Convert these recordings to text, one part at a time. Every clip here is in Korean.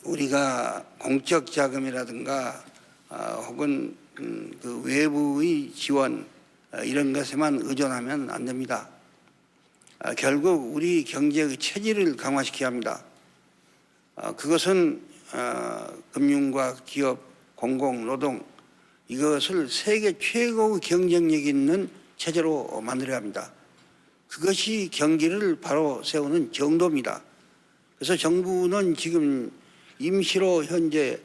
우리가 공적 자금이라든가 혹은 그 외부의 지원 이런 것에만 의존하면 안 됩니다. 결국 우리 경제의 체질을 강화시켜야 합니다. 그것은 금융과 기업, 공공, 노동 이것을 세계 최고의 경쟁력 있는 체제로 만들어야 합니다. 그것이 경기를 바로 세우는 정도입니다. 그래서 정부는 지금 임시로 현재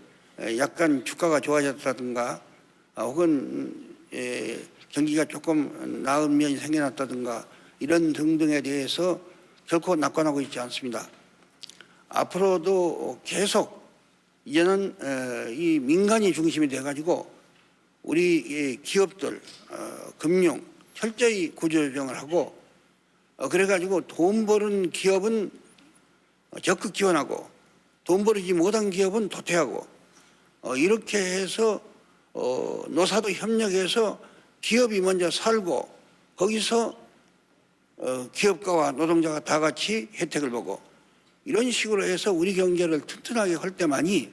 약간 주가가 좋아졌다든가 혹은 경기가 조금 나은 면이 생겨났다든가 이런 등등에 대해서 결코 낙관하고 있지 않습니다. 앞으로도 계속 이제는 이 민간이 중심이 돼가지고 우리 기업들 금융 철저히 구조조정을 하고 그래가지고 돈 버는 기업은 적극 지원하고 돈 벌이지 못한 기업은 도태하고 이렇게 해서 노사도 협력해서 기업이 먼저 살고 거기서 기업가와 노동자가 다 같이 혜택을 보고 이런 식으로 해서 우리 경제를 튼튼하게 할 때만이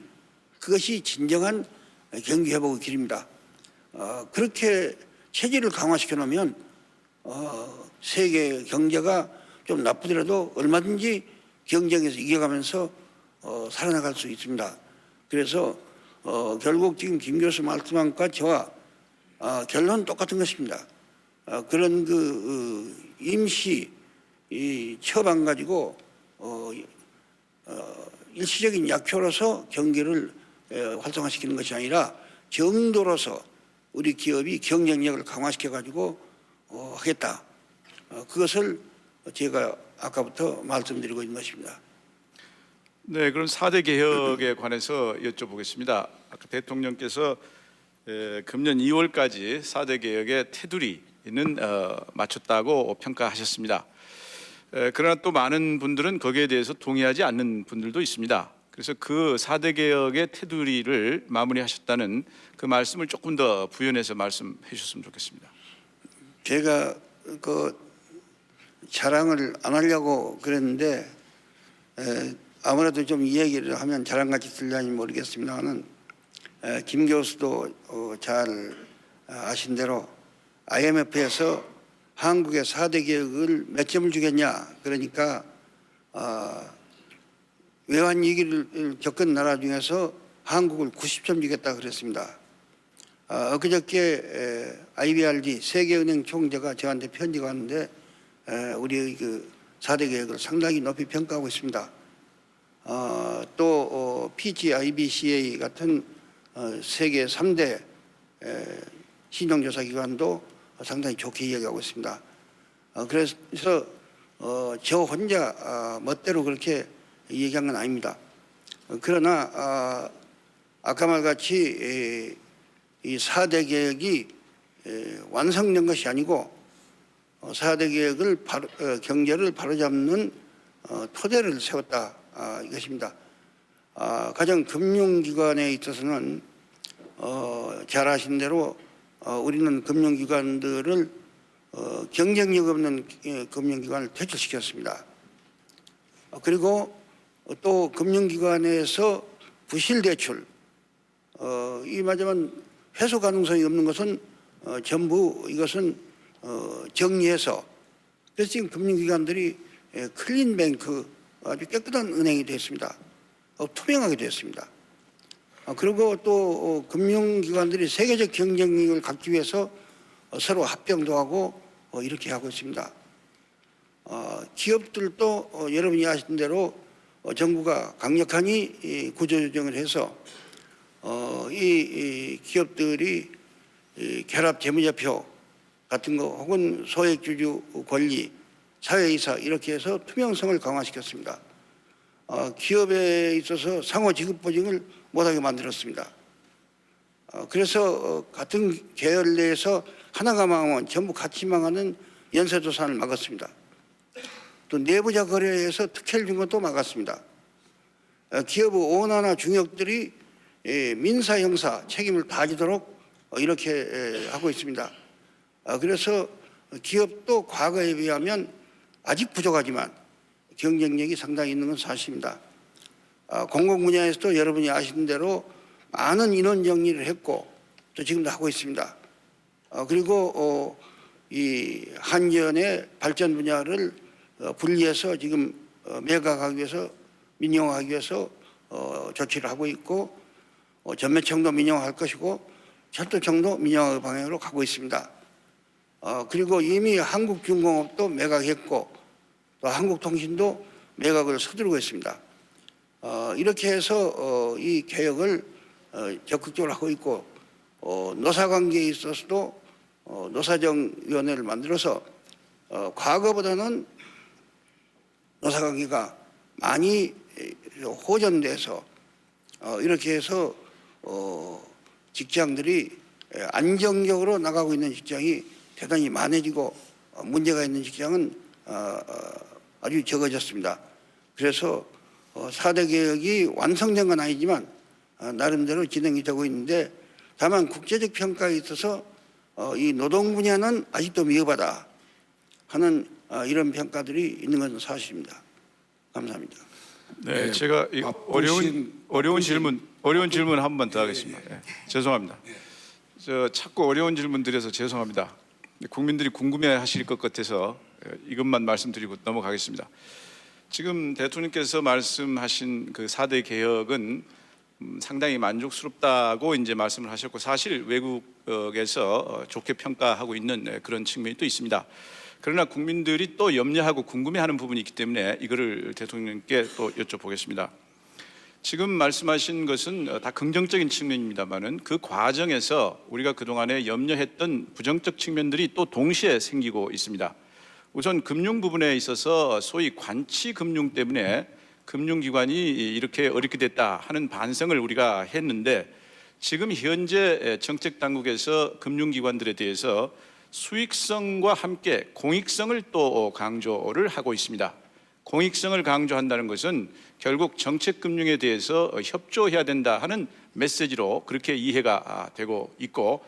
그것이 진정한 경기 회복의 길입니다. 그렇게 체질을 강화시켜 놓으면 세계 경제가 좀 나쁘더라도 얼마든지 경쟁에서 이겨가면서 살아나갈 수 있습니다. 그래서 결국 지금 김 교수 말씀한 것과 저와 결론은 똑같은 것입니다. 그런 그 임시 처방 가지고 일시적인 약효로서 경기를 활성화시키는 것이 아니라 정도로서 우리 기업이 경쟁력을 강화시켜 가지고 하겠다. 그것을 제가 아까부터 말씀드리고 있는 것입니다. 네, 그럼 4대 개혁에 관해서 여쭤보겠습니다. 아까 대통령께서 금년 2월까지 4대 개혁의 테두리는 맞췄다고 평가하셨습니다. 그러나 또 많은 분들은 거기에 대해서 동의하지 않는 분들도 있습니다. 그래서 그 4대 개혁의 테두리를 마무리하셨다는 그 말씀을 조금 더 부연해서 말씀해 주셨으면 좋겠습니다. 제가 그 자랑을 안 하려고 그랬는데 아무래도 좀 이 얘기를 하면 자랑같이 들려는지 모르겠습니다만 김 교수도 잘 아신 대로 IMF에서 한국의 4대 개혁을 몇 점을 주겠냐 그러니까 외환 위기를 겪은 나라 중에서 한국을 90점 주겠다 그랬습니다. 엊그저께 IBRD 세계은행 총재가 저한테 편지가 왔는데 우리의 그 4대 개혁을 상당히 높이 평가하고 있습니다. 또 PGIBCA 같은 세계 3대 신용조사기관도 상당히 좋게 이야기하고 있습니다. 그래서 저 혼자 멋대로 그렇게 얘기한 건 아닙니다. 그러나 아까 말같이 이 4대 개혁이 완성된 것이 아니고 4대 개혁을 경제를 바로잡는 토대를 세웠다 이것입니다. 가장 금융기관에 있어서는 잘 아신 대로 우리는 금융기관들을 경쟁력 없는 금융기관을 퇴출시켰습니다. 그리고 또 금융기관에서 부실대출 이 말하자면 회수 가능성이 없는 것은 전부 이것은 정리해서 그래서 지금 금융기관들이 클린뱅크 아주 깨끗한 은행이 됐습니다. 투명하게 됐습니다. 그리고 또 금융기관들이 세계적 경쟁력을 갖기 위해서 서로 합병도 하고 이렇게 하고 있습니다. 기업들도 여러분이 아시는 대로 정부가 강력하니 구조조정을 해서 이 기업들이 결합 재무제표 같은 거 혹은 소액주주 권리, 사회이사 이렇게 해서 투명성을 강화시켰습니다. 기업에 있어서 상호 지급 보증을 못하게 만들었습니다. 그래서 같은 계열 내에서 하나가 망하면 전부 같이 망하는 연쇄도산을 막았습니다. 또 내부자 거래에서 특혜를 준 것도 막았습니다. 기업의 오너나 중역들이 민사 형사 책임을 다지도록 이렇게 하고 있습니다. 그래서 기업도 과거에 비하면 아직 부족하지만 경쟁력이 상당히 있는 건 사실입니다. 공공 분야에서도 여러분이 아시는 대로 많은 인원 정리를 했고 또 지금도 하고 있습니다. 그리고 이 한전의 발전 분야를 분리해서 지금 매각하기 위해서 민영화하기 위해서 조치를 하고 있고 전매청도 민영화할 것이고 철도청도 민영화 방향으로 가고 있습니다. 그리고 이미 한국중공업도 매각했고 또 한국통신도 매각을 서두르고 있습니다. 이렇게 해서 이 개혁을 적극적으로 하고 있고 노사관계에 있어서도 노사정위원회를 만들어서 과거보다는 노사관계가 많이 호전돼서 이렇게 해서 직장들이 안정적으로 나가고 있는 직장이 대단히 많아지고 문제가 있는 직장은 아주 적어졌습니다. 그래서 4대 개혁이 완성된 건 아니지만 나름대로 진행이 되고 있는데 다만 국제적 평가에 있어서 이 노동 분야는 아직도 미흡하다 하는 이런 평가들이 있는 것은 사실입니다. 감사합니다. 네, 제가 이 어려운 질문 한 번 더 하겠습니다. 네, 죄송합니다. 저 자꾸 어려운 질문 드려서 죄송합니다. 국민들이 궁금해하실 것 같아서 이것만 말씀드리고 넘어가겠습니다. 지금 대통령께서 말씀하신 그 4대 개혁은 상당히 만족스럽다고 이제 말씀을 하셨고 사실 외국에서 좋게 평가하고 있는 그런 측면이 또 있습니다. 그러나 국민들이 또 염려하고 궁금해하는 부분이 있기 때문에 이거를 대통령께 또 여쭤보겠습니다. 지금 말씀하신 것은 다 긍정적인 측면입니다만은 그 과정에서 우리가 그동안에 염려했던 부정적 측면들이 또 동시에 생기고 있습니다. 우선 금융 부분에 있어서 소위 관치 금융 때문에 금융기관이 이렇게 어렵게 됐다 하는 반성을 우리가 했는데 지금 현재 정책 당국에서 금융기관들에 대해서 수익성과 함께 공익성을 또 강조를 하고 있습니다. 공익성을 강조한다는 것은 결국 정책금융에 대해서 협조해야 된다 하는 메시지로 그렇게 이해가 되고 있고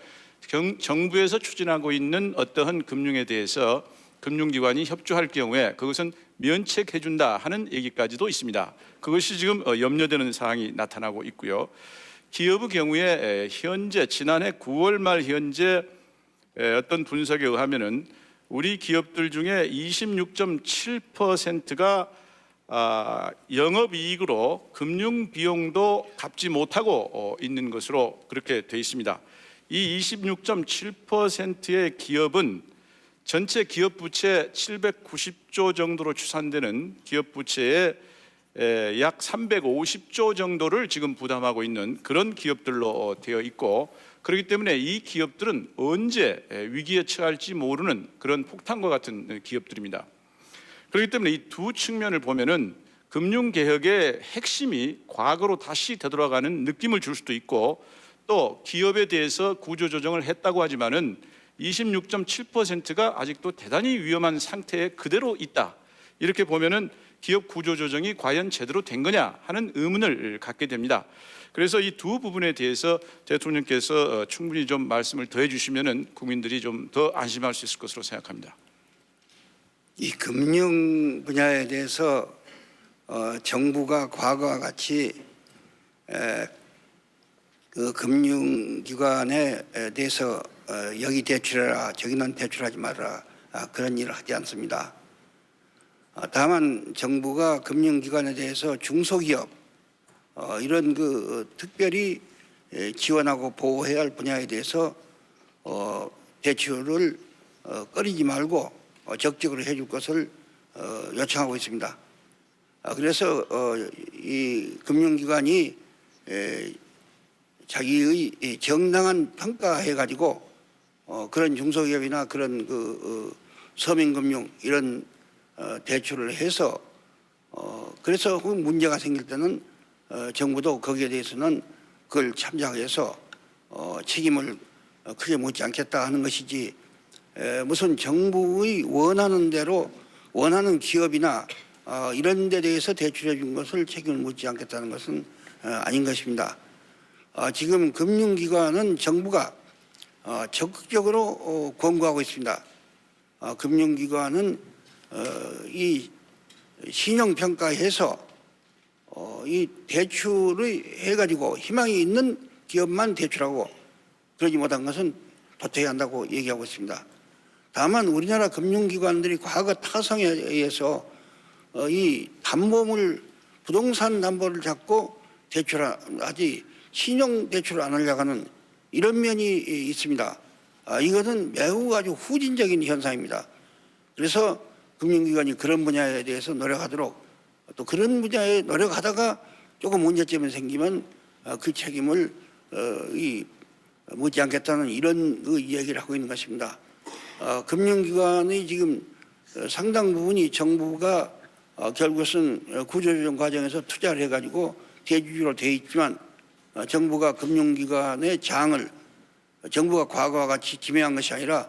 정부에서 추진하고 있는 어떠한 금융에 대해서 금융기관이 협조할 경우에 그것은 면책해 준다 하는 얘기까지도 있습니다. 그것이 지금 염려되는 사항이 나타나고 있고요. 기업의 경우에 현재 지난해 9월 말 현재 어떤 분석에 의하면은 우리 기업들 중에 26.7%가 영업이익으로 금융 비용도 갚지 못하고 있는 것으로 그렇게 되어 있습니다. 이 26.7%의 기업은 전체 기업 부채 790조 정도로 추산되는 기업 부채의 약 350조 정도를 지금 부담하고 있는 그런 기업들로 되어 있고 그렇기 때문에 이 기업들은 언제 위기에 처할지 모르는 그런 폭탄과 같은 기업들입니다. 그렇기 때문에 이 두 측면을 보면은 금융개혁의 핵심이 과거로 다시 되돌아가는 느낌을 줄 수도 있고 또 기업에 대해서 구조조정을 했다고 하지만은 26.7%가 아직도 대단히 위험한 상태에 그대로 있다. 이렇게 보면은 기업 구조조정이 과연 제대로 된 거냐 하는 의문을 갖게 됩니다. 그래서 이 두 부분에 대해서 대통령께서 충분히 좀 말씀을 더해 주시면은 국민들이 좀 더 안심할 수 있을 것으로 생각합니다. 이 금융 분야에 대해서 정부가 과거와 같이 그 금융기관에 대해서 여기 대출해라 저기는 대출하지 마라 그런 일을 하지 않습니다. 다만 정부가 금융기관에 대해서 중소기업 이런 그 특별히 지원하고 보호해야 할 분야에 대해서 대출을 꺼리지 말고 적극적으로 해줄 것을 요청하고 있습니다. 그래서 이 금융기관이 자기의 정당한 평가해 가지고 그런 중소기업이나 그런 그 서민금융 이런 대출을 해서 그래서 그 문제가 생길 때는 정부도 거기에 대해서는 그걸 참작해서 책임을 크게 묻지 않겠다 하는 것이지 무슨 정부의 원하는 대로 원하는 기업이나 이런 데 대해서 대출해 준 것을 책임을 묻지 않겠다는 것은 아닌 것입니다. 지금 금융기관은 정부가 적극적으로 권고하고 있습니다. 금융기관은 이 신용평가해서 이 대출을 해가지고 희망이 있는 기업만 대출하고 그러지 못한 것은 도태해야 한다고 얘기하고 있습니다. 다만 우리나라 금융기관들이 과거 타성에 의해서 이 담보물 부동산 담보를 잡고 대출하지 신용 대출을 안 하려고 하는 이런 면이 있습니다. 이것은 매우 아주 후진적인 현상입니다. 그래서 금융기관이 그런 분야에 대해서 노력하도록 또 그런 분야에 노력하다가 조금 문제점이 생기면 그 책임을 묻지 않겠다는 이런 이야기를 하고 있는 것입니다. 금융기관의 지금 상당 부분이 정부가 결국은 구조조정 과정에서 투자를 해가지고 대주주로 되어 있지만 정부가 금융기관의 장을 정부가 과거와 같이 지명한 것이 아니라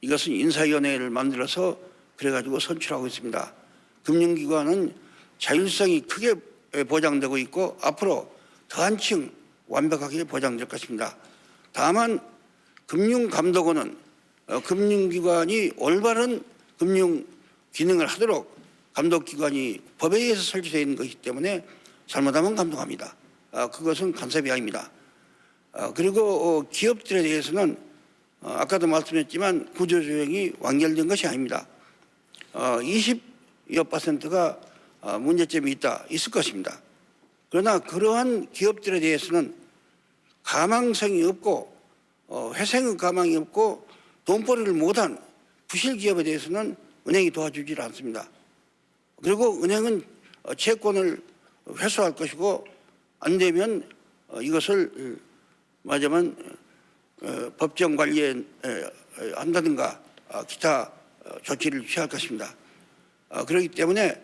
이것은 인사위원회를 만들어서 그래가지고 선출하고 있습니다. 금융기관은 자율성이 크게 보장되고 있고 앞으로 더 한층 완벽하게 보장될 것입니다. 다만 금융감독원은 금융기관이 올바른 금융 기능을 하도록 감독기관이 법에 의해서 설치되어 있는 것이기 때문에 잘못하면 감독합니다. 그것은 간섭이 아닙니다. 그리고 기업들에 대해서는 아까도 말씀했지만 구조조정이 완결된 것이 아닙니다. 20여 %가 문제점이 있을 것입니다. 그러나 그러한 기업들에 대해서는 가망성이 없고 회생 가망이 없고 돈벌이를 못한 부실 기업에 대해서는 은행이 도와주질 않습니다. 그리고 은행은 채권을 회수할 것이고 안 되면 이것을 말하자면 법정 관리에 한다든가 기타 조치를 취할 것입니다. 그렇기 때문에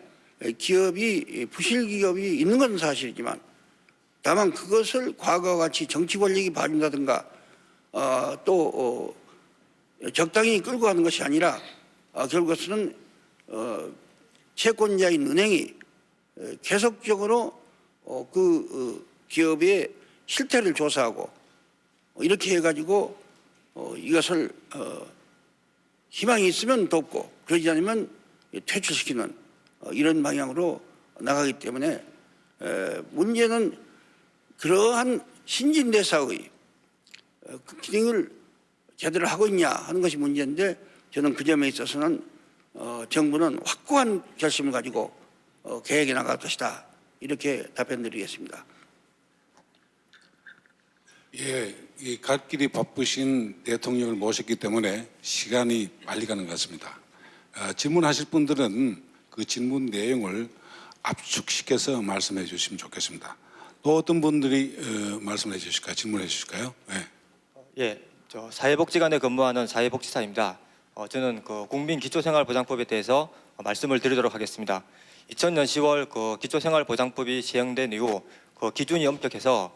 기업이 부실 기업이 있는 것은 사실이지만 다만 그것을 과거와 같이 정치 권력이 봐준다든가 또 적당히 끌고 가는 것이 아니라 결국은 채권자인 은행이 계속적으로 그 기업의 실태를 조사하고 이렇게 해가지고 이것을 희망이 있으면 돕고 그러지 않으면 퇴출시키는 이런 방향으로 나가기 때문에 문제는 그러한 신진대사의 그 기능을 제대로 하고 있냐 하는 것이 문제인데 저는 그 점에 있어서는 정부는 확고한 결심을 가지고 계획에 나갈 것이다. 이렇게 답변드리겠습니다. 예, 이 갈 길이 바쁘신 대통령을 모셨기 때문에 시간이 빨리 가는 것 같습니다. 질문하실 분들은 그 질문 내용을 압축시켜서 말씀해 주시면 좋겠습니다. 또 어떤 분들이 말씀해 주실까요? 질문해 주실까요? 네. 예, 저 사회복지관에 근무하는 사회복지사입니다. 저는 그 국민기초생활보장법에 대해서 말씀을 드리도록 하겠습니다. 2000년 10월 그 기초생활보장법이 시행된 이후 그 기준이 엄격해서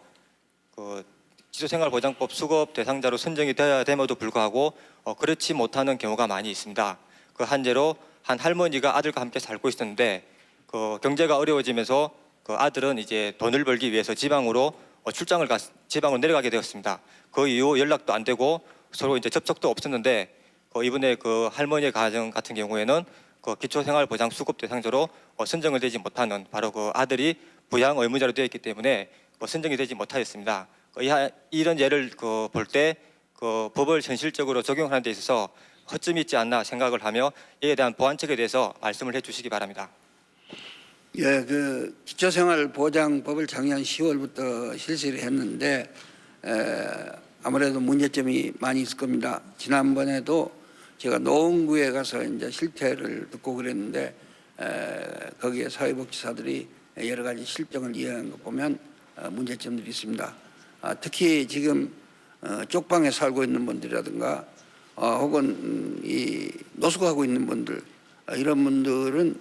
그 기초생활보장법 수급 대상자로 선정이 되어야 됨에도 불구하고 그렇지 못하는 경우가 많이 있습니다. 그 한제로 한 할머니가 아들과 함께 살고 있었는데 그 경제가 어려워지면서 그 아들은 이제 돈을 벌기 위해서 지방으로 지방으로 내려가게 되었습니다. 그 이후 연락도 안 되고 서로 이제 접촉도 없었는데 이번에 그 할머니의 가정 같은 경우에는 그 기초생활보장 수급 대상자로 선정을 되지 못하는 바로 그 아들이 부양 의무자로 되어 있기 때문에 선정이 되지 못하였습니다. 이런 예를 볼 때 그 법을 현실적으로 적용하는 데 있어서 허점이 있지 않나 생각을 하며 이에 대한 보완책에 대해서 말씀을 해주시기 바랍니다. 예, 그 기초생활보장법을 작년 10월부터 실시를 했는데 아무래도 문제점이 많이 있을 겁니다. 지난번에도 제가 노원구에 가서 이제 실태를 듣고 그랬는데 거기에 사회복지사들이 여러 가지 실정을 이해한 거 보면 문제점들이 있습니다. 특히 지금 쪽방에 살고 있는 분들이라든가 혹은 이 노숙하고 있는 분들 이런 분들은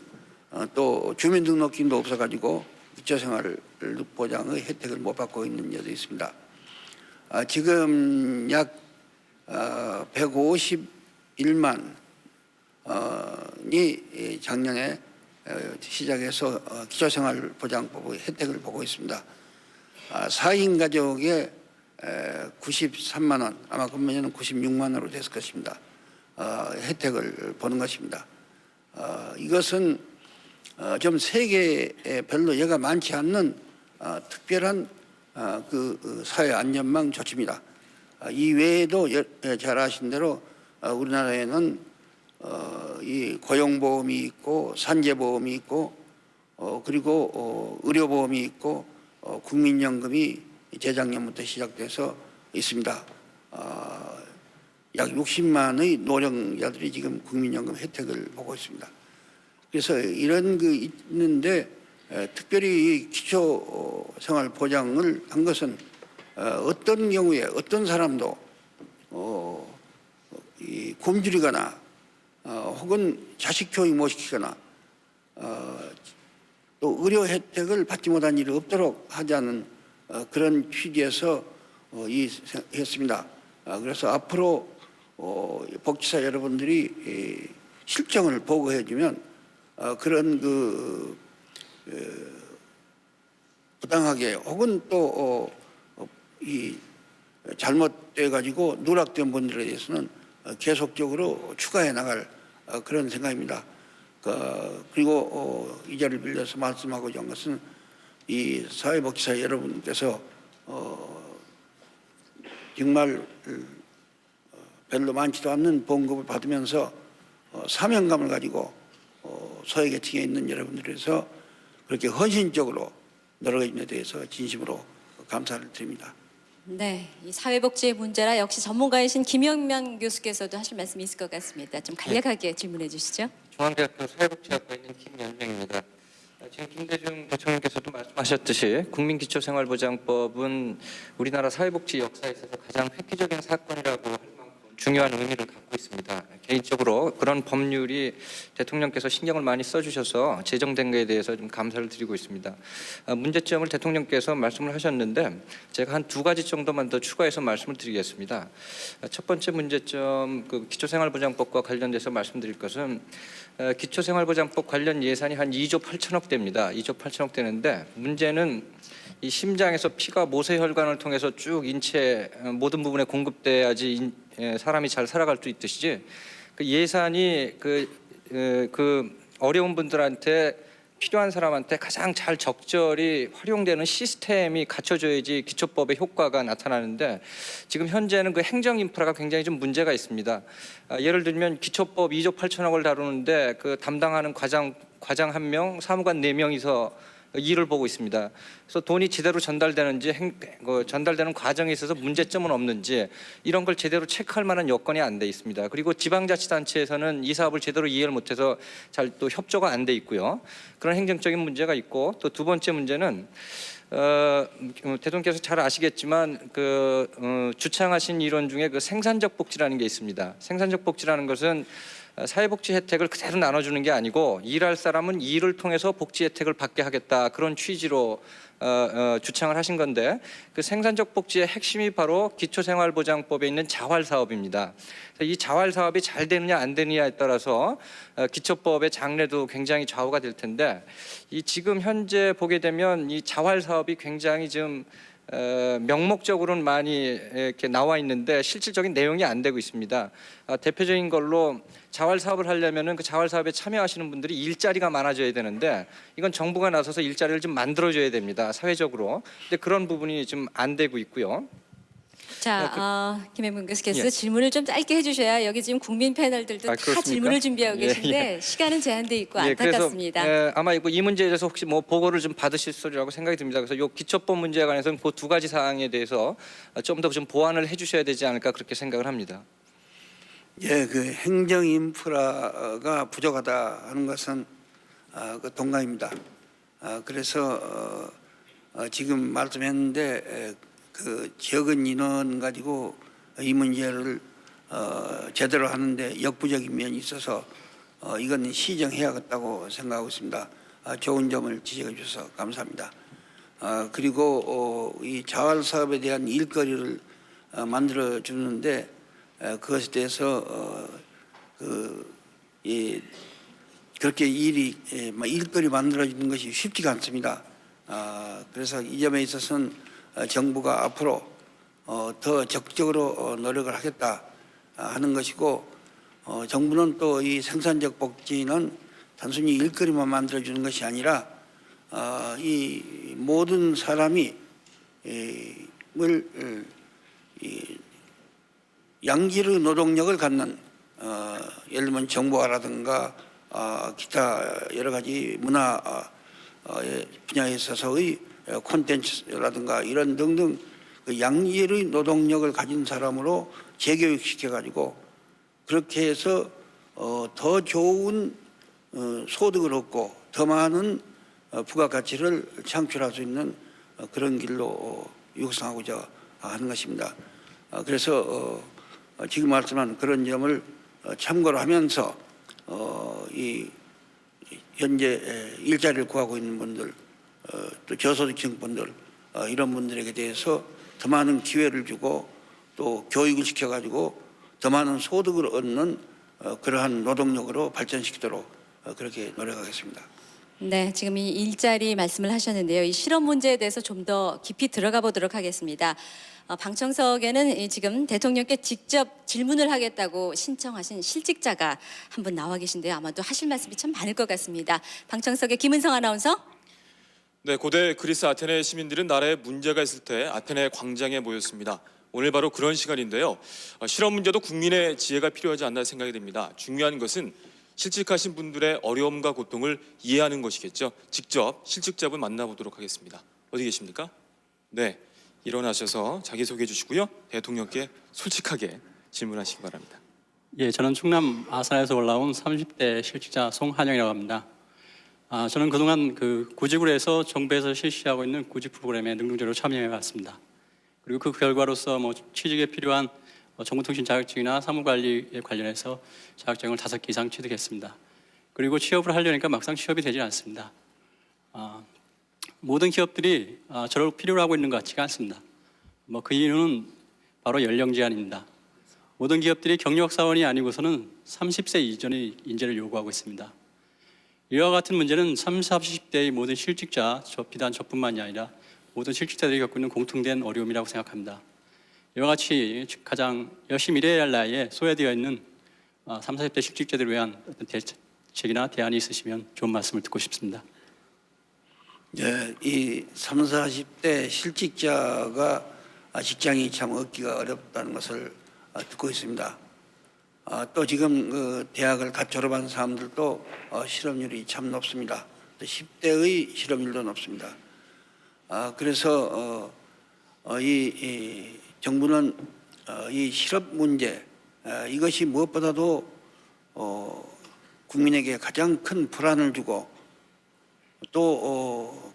또 주민등록증도 없어가지고 기초생활보장의 혜택을 못 받고 있는 여도 있습니다. 지금 약 151만이 작년에 시작해서 기초생활보장법의 혜택을 보고 있습니다. 4인 가족에 93만 원, 아마 금년에는 96만 원으로 됐을 것입니다. 혜택을 보는 것입니다. 이것은 좀 세계에 별로 예가 많지 않는 특별한 그 사회 안전망 조치입니다. 이 외에도 잘 아신 대로 우리나라에는 이 고용보험이 있고 산재보험이 있고 그리고 의료보험이 있고 국민연금이 재작년부터 시작돼서 있습니다. 약 60만의 노령자들이 지금 국민연금 혜택을 보고 있습니다. 그래서 이런 그 있는데 특별히 기초생활보장을 한 것은 어떤 경우에 어떤 사람도 이 굶주리거나 혹은 자식 교육 못 시키거나 또 의료 혜택을 받지 못한 일이 없도록 하자는 그런 취지에서 했습니다. 그래서 앞으로 복지사 여러분들이 실정을 보고해주면 그런 그 부당하게 혹은 또 이 잘못돼 가지고 누락된 분들에 대해서는 계속적으로 추가해 나갈 그런 생각입니다. 그리고 이 자리를 빌려서 말씀하고자 한 것은 이 사회복지사 여러분께서 정말 별로 많지도 않는 봉급을 받으면서 사명감을 가지고 소외계층에 있는 여러분들에서 그렇게 헌신적으로 노력해 에 대해서 진심으로 감사를 드립니다. 네, 이 사회복지의 문제라 역시 전문가이신 김영면 교수께서도 하실 말씀이 있을 것 같습니다. 좀 간략하게 질문해 주시죠. 중앙대학교 사회복지학과 있는 김연명입니다. 지금 김대중 대통령께서도 말씀하셨듯이 국민기초생활보장법은 우리나라 사회복지 역사에 있어서 가장 획기적인 사건이라고 할 만큼 중요한 의미를 갖고 있습니다. 개인적으로 그런 법률이 대통령께서 신경을 많이 써주셔서 제정된 것에 대해서 좀 감사를 드리고 있습니다. 문제점을 대통령께서 말씀을 하셨는데 제가 한 2가지 정도만 더 추가해서 말씀을 드리겠습니다. 첫 번째 문제점, 그 기초생활보장법과 관련돼서 말씀드릴 것은 기초생활보장법 관련 예산이 한 2조 8천억 됩니다. 2조 8천억 되는데 문제는 이 심장에서 피가 모세혈관을 통해서 쭉 인체 모든 부분에 공급돼야지 사람이 잘 살아갈 수 있듯이 그 예산이 그 어려운 분들한테 필요한 사람한테 가장 잘 적절히 활용되는 시스템이 갖춰져야지 기초법의 효과가 나타나는데 지금 현재는 그 행정 인프라가 굉장히 좀 문제가 있습니다. 예를 들면 기초법 2조 8천억을 다루는데 그 담당하는 과장 1명, 사무관 4명이서 일을 보고 있습니다. 그래서 돈이 제대로 전달되는지 전달되는 과정에 있어서 문제점은 없는지 이런 걸 제대로 체크할 만한 여건이 안 돼 있습니다. 그리고 지방자치단체에서는 이 사업을 제대로 이해를 못해서 잘 또 협조가 안 돼 있고요. 그런 행정적인 문제가 있고 또 2번째 문제는 대통령께서 잘 아시겠지만 주창하신 이론 중에 그 생산적 복지라는 게 있습니다. 생산적 복지라는 것은 사회복지 혜택을 그대로 나눠주는 게 아니고 일할 사람은 일을 통해서 복지 혜택을 받게 하겠다 그런 취지로 주창을 하신 건데 그 생산적 복지의 핵심이 바로 기초생활보장법에 있는 자활사업입니다. 이 자활사업이 잘 되느냐 안 되느냐에 따라서 기초법의 장래도 굉장히 좌우가 될 텐데 이 지금 현재 보게 되면 이 자활사업이 굉장히 좀 명목적으로는 많이 이렇게 나와 있는데 실질적인 내용이 안 되고 있습니다. 대표적인 걸로 자활 사업을 하려면은 그 자활 사업에 참여하시는 분들이 일자리가 많아져야 되는데 이건 정부가 나서서 일자리를 좀 만들어줘야 됩니다. 사회적으로. 근데 그런 부분이 좀 안 되고 있고요. 자, 김영면 교수께서 예. 질문을 좀 짧게 해주셔야 여기 지금 국민 패널들도 다 그렇습니까? 질문을 준비하고 예, 계신데 시간은 제한돼 있고 예, 안타깝습니다. 그래서 아마 이 문제에 대해서 혹시 뭐 보고를 좀 받으실 소리라고 생각이 듭니다. 그래서 이 기초법 문제에 관해서는 그 2가지 사항에 대해서 좀 더 좀 보완을 해주셔야 되지 않을까 그렇게 생각을 합니다. 예, 그 행정 인프라가 부족하다 하는 것은 그 동감입니다. 그래서 지금 말씀했는데 그 적은 인원 가지고 이 문제를 제대로 하는데 역부족인 면이 있어서 이건 시정해야겠다고 생각하고 있습니다. 좋은 점을 지적해 주셔서 감사합니다. 그리고 이 자활 사업에 대한 일거리를 만들어 주는데 그것에 대해서 그렇게 일거리 만들어지는 것이 쉽지가 않습니다. 그래서 이 점에 있어서는 정부가 앞으로 더 적극적으로 노력을 하겠다 하는 것이고 정부는 또 이 생산적 복지는 단순히 일거리만 만들어주는 것이 아니라 이 모든 사람이 양질의 노동력을 갖는 예를 들면 정보화라든가 기타 여러 가지 문화 분야에 있어서의 콘텐츠라든가 이런 등등 그 양질의 노동력을 가진 사람으로 재교육시켜 가지고 그렇게 해서 더 좋은 소득을 얻고 더 많은 부가가치를 창출할 수 있는 그런 길로 육성하고자 하는 것입니다. 그래서 지금 말씀한 그런 점을 참고를 하면서 이 현재 일자리를 구하고 있는 분들 또 저소득층 분들 이런 분들에게 대해서 더 많은 기회를 주고 또 교육을 시켜가지고 더 많은 소득을 얻는 그러한 노동력으로 발전시키도록 그렇게 노력하겠습니다. 네, 지금 이 일자리 말씀을 하셨는데요. 이 실업 문제에 대해서 좀 더 깊이 들어가 보도록 하겠습니다. 방청석에는 지금 대통령께 직접 질문을 하겠다고 신청하신 실직자가 한 분 나와 계신데요. 아마도 하실 말씀이 참 많을 것 같습니다. 방청석의 김은성 아나운서. 네, 고대 그리스 아테네 시민들은 나라에 문제가 있을 때 아테네 광장에 모였습니다. 오늘 바로 그런 시간인데요. 실업 문제도 국민의 지혜가 필요하지 않나 생각이 됩니다. 중요한 것은 실직하신 분들의 어려움과 고통을 이해하는 것이겠죠. 직접 실직자분 만나보도록 하겠습니다. 어디 계십니까? 네, 일어나셔서 자기소개해 주시고요. 대통령께 솔직하게 질문하시기 바랍니다. 예, 저는 충남 아산에서 올라온 30대 실직자 송한영이라고 합니다. 저는 그동안 그 구직으로 해서 정부에서 실시하고 있는 구직 프로그램에 능동적으로 참여해 왔습니다. 그리고 그 결과로서 취직에 필요한 정보통신 자격증이나 사무관리에 관련해서 자격증을 5개 이상 취득했습니다. 그리고 취업을 하려니까 막상 취업이 되지 않습니다. 모든 기업들이 저를 필요로 하고 있는 것 같지가 않습니다. 그 이유는 바로 연령 제한입니다. 모든 기업들이 경력 사원이 아니고서는 30세 이전의 인재를 요구하고 있습니다. 이와 같은 문제는 30, 40대의 모든 실직자, 비단 저뿐만이 아니라 모든 실직자들이 겪고 있는 공통된 어려움이라고 생각합니다. 이와 같이 가장 열심히 일해야 할 나이에 소외되어 있는 30, 40대 실직자들을 위한 어떤 대책이나 대안이 있으시면 좋은 말씀을 듣고 싶습니다. 네, 이 30, 40대 실직자가 직장이 참 얻기가 어렵다는 것을 듣고 있습니다. 또 지금 그 대학을 갓 졸업한 사람들도 실업률이 참 높습니다. 10대의 실업률도 높습니다. 그래서 이 정부는 이 실업 문제 이것이 무엇보다도 국민에게 가장 큰 불안을 주고 또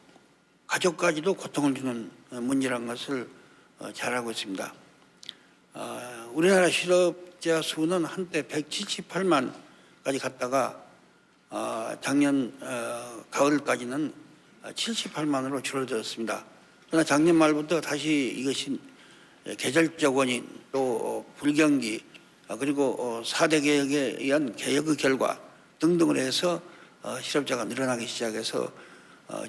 가족까지도 고통을 주는 문제라는 것을 잘 알고 있습니다. 우리나라 실업자 수는 한때 178만까지 갔다가 작년 가을까지는 78만으로 줄어들었습니다. 그러나 작년 말부터 다시 이것이 계절적 원인 또 불경기 그리고 4대 개혁에 의한 개혁의 결과 등등을 해서 실업자가 늘어나기 시작해서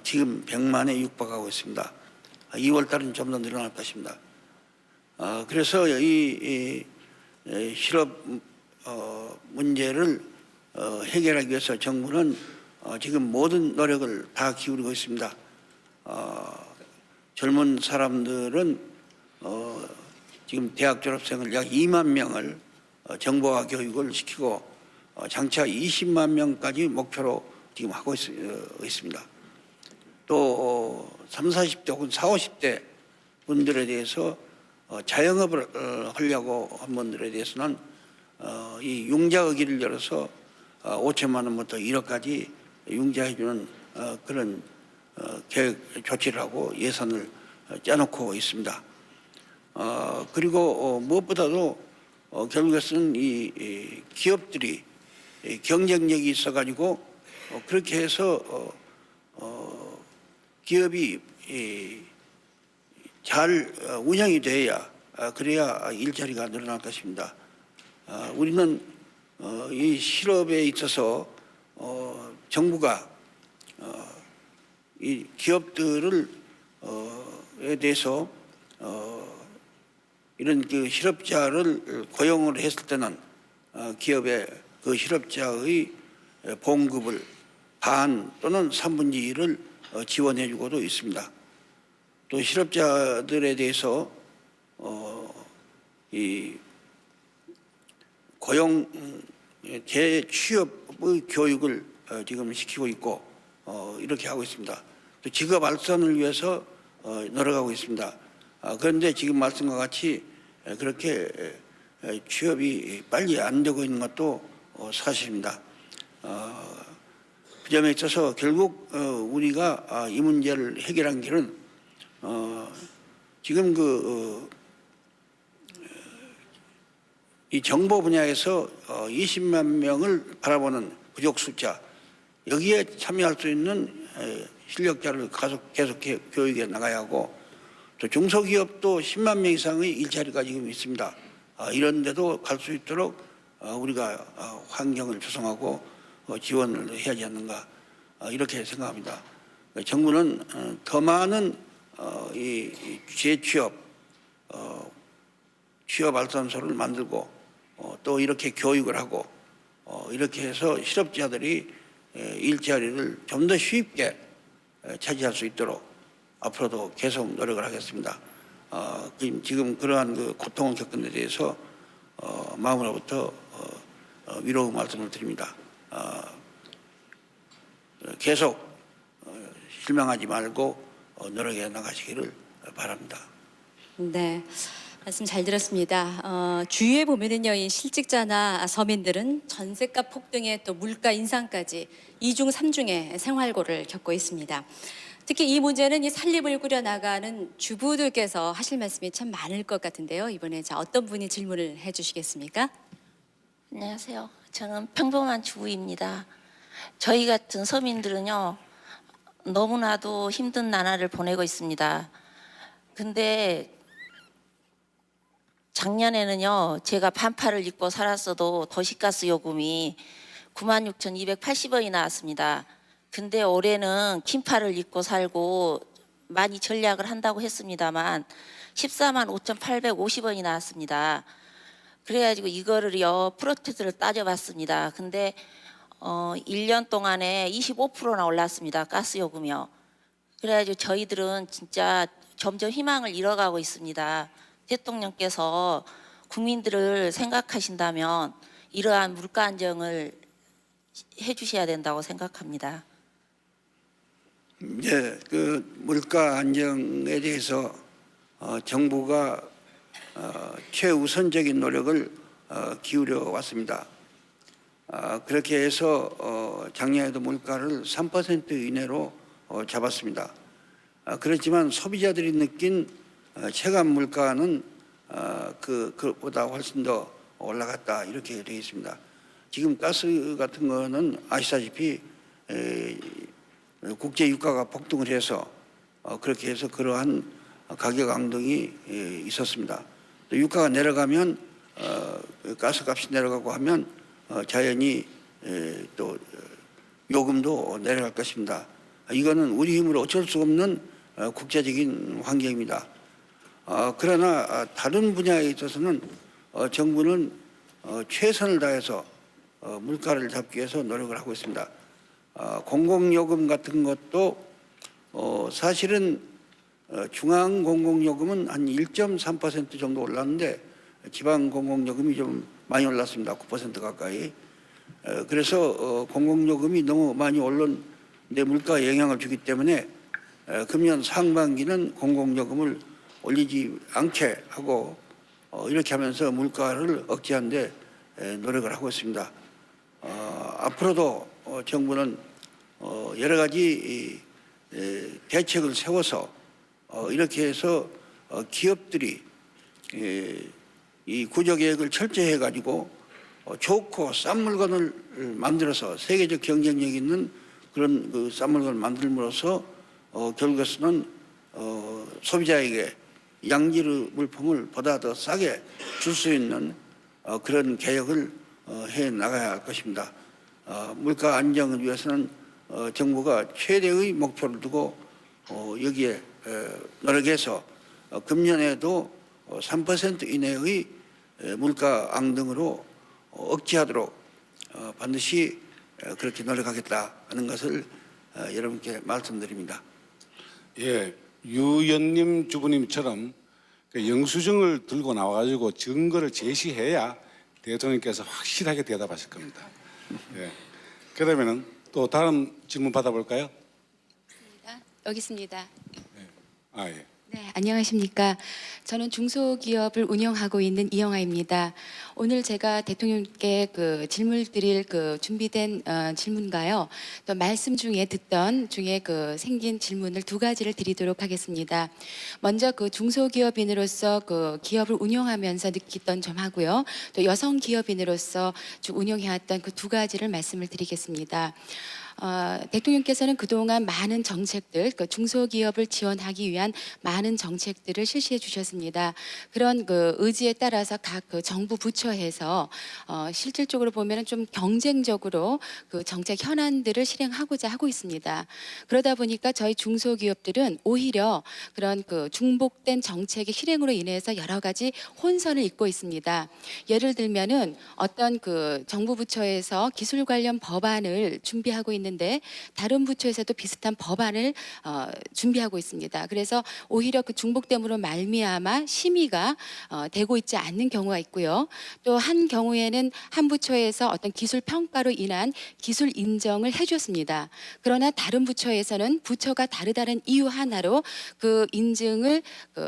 지금 100만에 육박하고 있습니다. 2월 달은 좀 더 늘어날 것입니다. 그래서 이 실업 문제를 해결하기 위해서 정부는 지금 모든 노력을 다 기울이고 있습니다. 젊은 사람들은 지금 대학 졸업생을 약 2만 명을 정보화 교육을 시키고 장차 20만 명까지 목표로 지금 하고 있습니다. 또 30, 40대 혹은 40, 50대 분들에 대해서 자영업을 하려고 한 분들에 대해서는 이 융자의기를 열어서 5천만 원부터 1억까지 융자해주는 그런 계획 조치를 하고 예산을 짜놓고 있습니다. 그리고 무엇보다도 결국에는 이 기업들이 경쟁력이 있어가지고 그렇게 해서 기업이 잘 운영이 돼야 그래야 일자리가 늘어날 것입니다. 우리는 이 실업에 있어서 정부가 이 기업들을 에 대해서 이런 그 실업자를 고용을 했을 때는 기업의 그 실업자의 봉급을 반 또는 3분의 1을 지원해주고도 있습니다. 또 실업자들에 대해서 이 고용 재취업의 교육을 지금 시키고 있고 이렇게 하고 있습니다. 또 직업 알선을 위해서 노력하고 있습니다. 그런데 지금 말씀과 같이 그렇게 취업이 빨리 안 되고 있는 것도 사실입니다. 그 점에 있어서 결국 우리가 이 문제를 해결한 길은 지금 이 정보 분야에서 20만 명을 바라보는 부족 숫자, 여기에 참여할 수 있는 실력자를 계속 교육해 나가야 하고, 또 중소기업도 10만 명 이상의 일자리가 지금 있습니다. 이런 데도 갈 수 있도록 우리가 환경을 조성하고 지원을 해야 하지 않는가, 이렇게 생각합니다. 정부는 더 많은 이 재취업, 취업 알선소를 만들고 또 이렇게 교육을 하고 이렇게 해서 실업자들이 일자리를 좀 더 쉽게 차지할 수 있도록 앞으로도 계속 노력을 하겠습니다. 지금 그러한 그 고통을 겪은 데 대해서 마음으로부터 위로 말씀을 드립니다. 계속 실망하지 말고 노력해 나가시기를 바랍니다. 네. 말씀 잘 들었습니다. 주위에 보면은요, 이 실직자나 서민들은 전셋값 폭등에 또 물가 인상까지 이중 삼중의 생활고를 겪고 있습니다. 특히 이 문제는 이 살림을 꾸려 나가는 주부들께서 하실 말씀이 참 많을 것 같은데요. 이번에 어떤 분이 질문을 해주시겠습니까? 안녕하세요. 저는 평범한 주부입니다. 저희 같은 서민들은요, 너무나도 힘든 나날을 보내고 있습니다. 근데 작년에는요, 제가 반팔을 입고 살았어도 도시가스 요금이 96,280원이 나왔습니다. 근데 올해는 긴팔을 입고 살고 많이 전략을 한다고 했습니다만 145,850원이 나왔습니다. 그래가지고 이거를요, 프로테스를 따져봤습니다. 근데 1년 동안에 25%나 올랐습니다. 가스 요금이요. 그래가지고 저희들은 진짜 점점 희망을 잃어가고 있습니다. 대통령께서 국민들을 생각하신다면 이러한 물가 안정을 해주셔야 된다고 생각합니다. 네, 그 물가 안정에 대해서 정부가 최우선적인 노력을 기울여 왔습니다. 그렇게 해서 작년에도 물가를 3% 이내로 잡았습니다. 그렇지만 소비자들이 느낀 체감 물가는 그보다 훨씬 더 올라갔다, 이렇게 되어 있습니다. 지금 가스 같은 거는 아시다시피 국제 유가가 폭등을 해서 그렇게 해서 그러한 가격 앙등이 있었습니다. 또 유가가 내려가면 가스값이 내려가고 하면 자연히 또 요금도 내려갈 것입니다. 이거는 우리 힘으로 어쩔 수 없는 국제적인 환경입니다. 그러나 다른 분야에 있어서는 정부는 최선을 다해서 물가를 잡기 위해서 노력을 하고 있습니다. 공공요금 같은 것도 사실은 중앙공공요금은 한 1.3% 정도 올랐는데 지방공공요금이 좀 많이 올랐습니다. 9% 가까이. 그래서 공공요금이 너무 많이 오른 데 물가에 영향을 주기 때문에 금년 상반기는 공공요금을 올리지 않게 하고 이렇게 하면서 물가를 억제하는 데 노력을 하고 있습니다. 앞으로도 정부는 여러 가지 대책을 세워서 이렇게 해서 기업들이 이 구조계획을 철저히 해가지고 좋고 싼 물건을 만들어서 세계적 경쟁력 있는 그런 그 싼 물건을 만들므로써 결국에서는 소비자에게 양질 물품을 보다 더 싸게 줄 수 있는 그런 개혁을 해 나가야 할 것입니다. 물가 안정을 위해서는 정부가 최대의 목표를 두고 여기에 노력해서 금년에도 3% 이내의 물가 앙등으로 억제하도록 반드시 그렇게 노력하겠다 하는 것을 여러분께 말씀드립니다. 예, 유 의원님 주부님처럼 그 영수증을 들고 나와가지고 증거를 제시해야 대통령께서 확실하게 대답하실 겁니다. 예. 그러면은 또 다른 질문 받아볼까요? 여기 있습니다. 아 예. 네, 안녕하십니까. 저는 중소기업을 운영하고 있는 이영아입니다. 오늘 제가 대통령께 그 질문 드릴 그 준비된 질문가요. 또 말씀 중에 듣던 중에 그 생긴 질문을 두 가지를 드리도록 하겠습니다. 먼저 그 중소기업인으로서 그 기업을 운영하면서 느꼈던 점하고요. 또 여성 기업인으로서 쭉 운영해왔던 그 두 가지를 말씀을 드리겠습니다. 대통령께서는 그동안 많은 정책들, 그 중소기업을 지원하기 위한 많은 정책들을 실시해 주셨습니다. 그런 그 의지에 따라서 각 그 정부 부처에서 실질적으로 보면은 좀 경쟁적으로 그 정책 현안들을 실행하고자 하고 있습니다. 그러다 보니까 저희 중소기업들은 오히려 그런 그 중복된 정책의 실행으로 인해서 여러 가지 혼선을 잇고 있습니다. 예를 들면은 어떤 그 정부 부처에서 기술 관련 법안을 준비하고 있는데 다른 부처에서도 비슷한 법안을 준비하고 있습니다. 그래서 오히려 그 중복됨으로 말미암아 심의가 되고 있지 않는 경우가 있고요. 또 한 경우에는 한 부처에서 어떤 기술 평가로 인한 기술 인정을 해줬습니다. 그러나 다른 부처에서는 부처가 다르다는 이유 하나로 그 인증을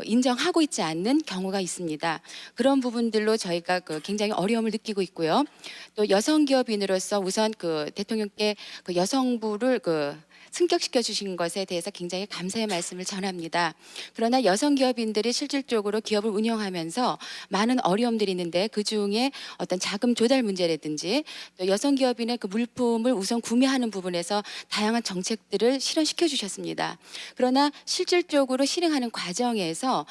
인정하고 있지 않는 경우가 있습니다. 그런 부분들로 저희가 그 굉장히 어려움을 느끼고 있고요. 또 여성 기업인으로서 우선 그 대통령께 그 여성부를 그 승격시켜 주신 것에 대해서 굉장히 감사의 말씀을 전합니다. 그러나 여성 기업인들이 실질적으로 기업을 운영하면서 많은 어려움들이 있는데 그 중에 어떤 자금 조달 문제라든지 또 여성 기업인의 그 물품을 우선 구매하는 부분에서 다양한 정책들을 실현시켜 주셨습니다. 그러나 실질적으로 실행하는 과정에서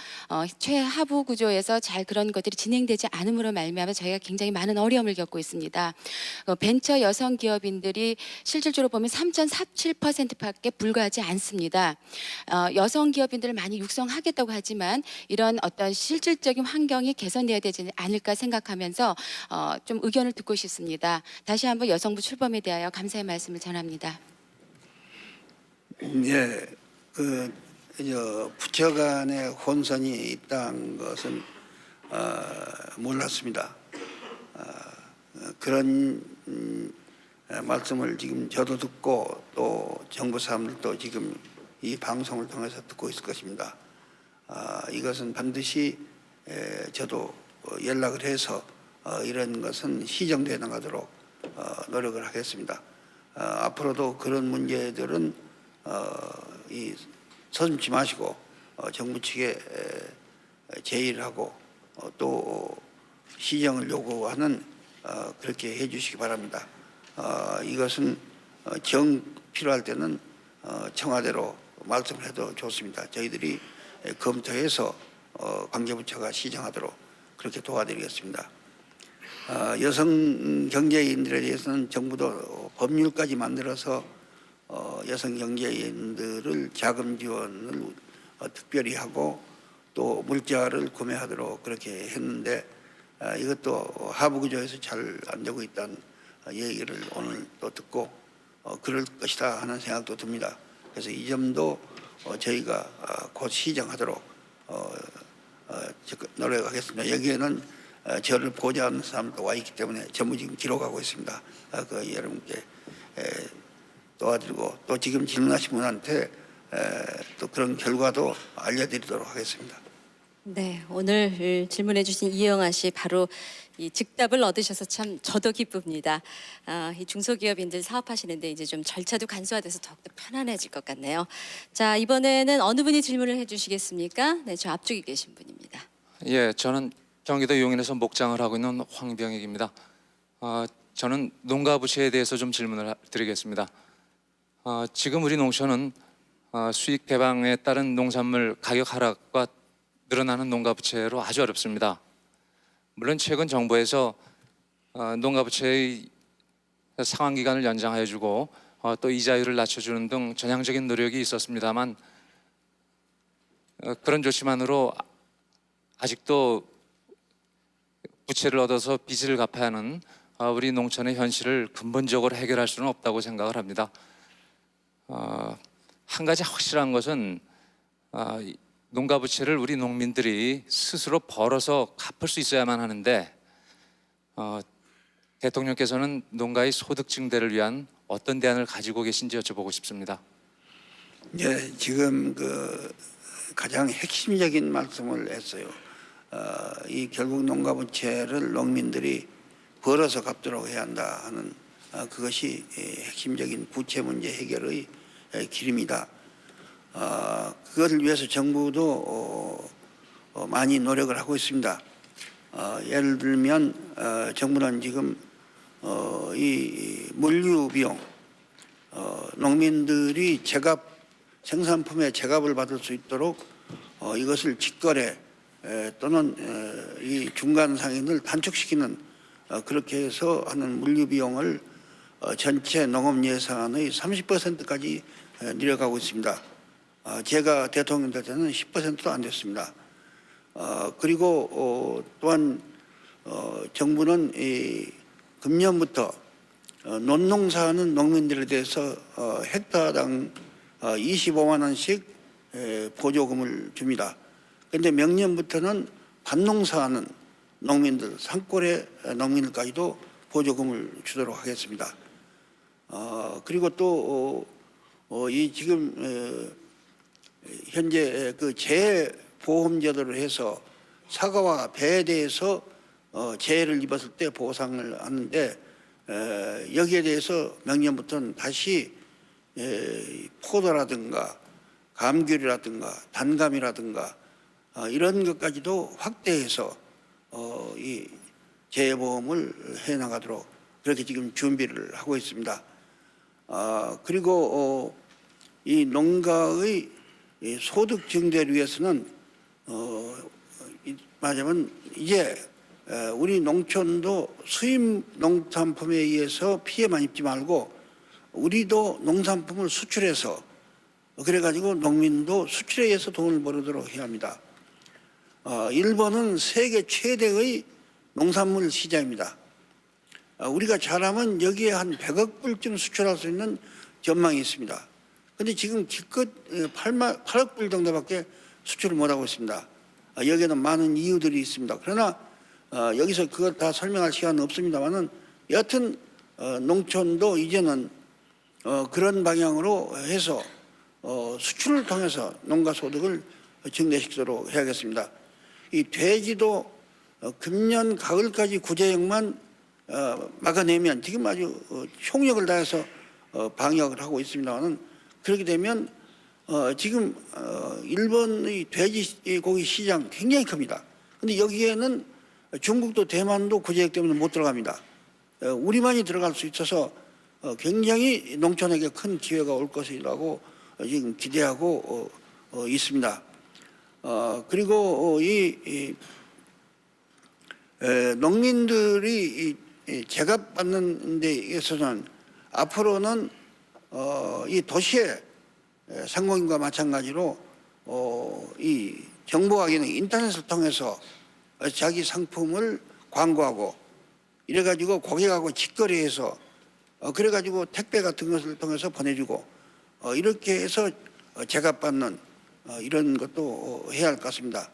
최하부 구조에서 잘 그런 것들이 진행되지 않음으로 말미암아 저희가 굉장히 많은 어려움을 겪고 있습니다. 벤처 여성 기업인들이 실질적으로 보면 3.47%밖에 불과하지 않습니다. 여성 기업인들을 많이 육성하겠다고 하지만 이런 어떤 실질적인 환경이 개선되어야 되지 않을까 생각하면서 좀 의견을 듣고 싶습니다. 다시 한번 여성부 출범에 대하여 감사의 말씀을 전합니다. 예, 부처 간의 혼선이 있다는 것은 몰랐습니다. 그런 말씀을 지금 저도 듣고 또 정부 사람들도 지금 이 방송을 통해서 듣고 있을 것입니다. 이것은 반드시 저도 연락을 해서 이런 것은 시정되어 나가도록 노력을 하겠습니다. 앞으로도 그런 문제들은 서슴지 마시고 정부 측에 제의를 하고 또 시정을 요구하는 그렇게 해주시기 바랍니다. 이것은 필요할 때는 청와대로 말씀을 해도 좋습니다. 저희들이 검토해서 관계부처가 시정하도록 그렇게 도와드리겠습니다. 여성 경제인들에 대해서는 정부도 법률까지 만들어서 여성 경제인들을 자금 지원을 특별히 하고 또 물자를 구매하도록 그렇게 했는데 이것도 하부 구조에서 잘 안 되고 있다는 얘기를 오늘 또 듣고 그럴 것이다 하는 생각도 듭니다. 그래서 이 점도 저희가 곧 시정하도록 노력하겠습니다. 여기에는 저를 보좌하는 사람도 와 있기 때문에 전부 지금 기록하고 있습니다. 그 여러분께 도와드리고 또 지금 질문하신 분한테 또 그런 결과도 알려드리도록 하겠습니다. 네, 오늘 질문해 주신 이영아 씨 바로 이 즉답을 얻으셔서 참 저도 기쁩니다. 이 중소기업인들 사업하시는데 이제 좀 절차도 간소화돼서 더욱더 편안해질 것 같네요. 자, 이번에는 어느 분이 질문을 해주시겠습니까? 네, 저 앞쪽에 계신 분입니다. 예, 저는 경기도 용인에서 목장을 하고 있는 황병익입니다. 저는 농가부채에 대해서 좀 질문을 드리겠습니다. 지금 우리 농촌은 수익 개방에 따른 농산물 가격 하락과 늘어나는 농가부채로 아주 어렵습니다. 물론 최근 정부에서 농가부채의 상환 기간을 연장해주고 또 이자율을 낮춰주는 등 전향적인 노력이 있었습니다만 그런 조치만으로 아직도 부채를 얻어서 빚을 갚아야 하는 우리 농촌의 현실을 근본적으로 해결할 수는 없다고 생각을 합니다. 한 가지 확실한 것은 이 농가부채를 우리 농민들이 스스로 벌어서 갚을 수 있어야만 하는데 대통령께서는 농가의 소득 증대를 위한 어떤 대안을 가지고 계신지 여쭤보고 싶습니다. 예, 지금 가장 핵심적인 말씀을 했어요. 이 결국 농가부채를 농민들이 벌어서 갚도록 해야 한다 하는 그것이 핵심적인 부채 문제 해결의 길입니다. 그것을 위해서 정부도 많이 노력을 하고 있습니다. 예를 들면 정부는 지금 이 물류 비용, 농민들이 생산품의 제값을 받을 수 있도록 이것을 직거래 또는 이 중간 상인을 단축시키는 그렇게 해서 하는 물류 비용을 전체 농업 예산의 30%까지 내려가고 있습니다. 제가 대통령 될 때는 10%도 안 됐습니다. 그리고 또한 정부는 금년부터 논농사하는 농민들에 대해서 헥타당 25만 원씩 보조금을 줍니다. 그런데 명년부터는 밭농사하는 농민들, 산골의 농민들까지도 보조금을 주도록 하겠습니다. 그리고 또 이 지금 현재 그 재보험제도를 해서 사과와 배에 대해서 재해를 입었을 때 보상을 하는데 여기에 대해서 명년부터는 다시 포도라든가 감귤이라든가 단감이라든가 이런 것까지도 확대해서 이 재보험을 해나가도록 그렇게 지금 준비를 하고 있습니다. 그리고 이 농가의 소득 증대를 위해서는 말하자면 이제 우리 농촌도 수입 농산품에 의해서 피해만 입지 말고 우리도 농산품을 수출해서 그래가지고 농민도 수출에 의해서 돈을 벌도록 해야 합니다. 일본은 세계 최대의 농산물 시장입니다. 우리가 잘하면 여기에 한 100억 불쯤 수출할 수 있는 전망이 있습니다. 그런데 지금 기껏 8억 불 정도밖에 수출을 못하고 있습니다. 여기에는 많은 이유들이 있습니다. 그러나 여기서 그걸 다 설명할 시간은 없습니다만은 여하튼 농촌도 이제는 그런 방향으로 해서 수출을 통해서 농가 소득을 증대시키도록 해야겠습니다. 이 돼지도 금년 가을까지 구제역만 막아내면 지금 아주 총력을 다해서 방역을 하고 있습니다만은 그렇게 되면 지금 일본의 돼지고기 시장 굉장히 큽니다. 그런데 여기에는 중국도 대만도 구제역 때문에 못 들어갑니다. 우리만이 들어갈 수 있어서 굉장히 농촌에게 큰 기회가 올 것이라고 지금 기대하고 있습니다. 그리고 이 농민들이 제값 받는 데 있어서는 앞으로는 이 도시의 상공인과 마찬가지로 이 정보화 기능 인터넷을 통해서 자기 상품을 광고하고 이래가지고 고객하고 직거래해서 그래가지고 택배 같은 것을 통해서 보내주고 이렇게 해서 제값 받는 이런 것도 해야 할 것 같습니다.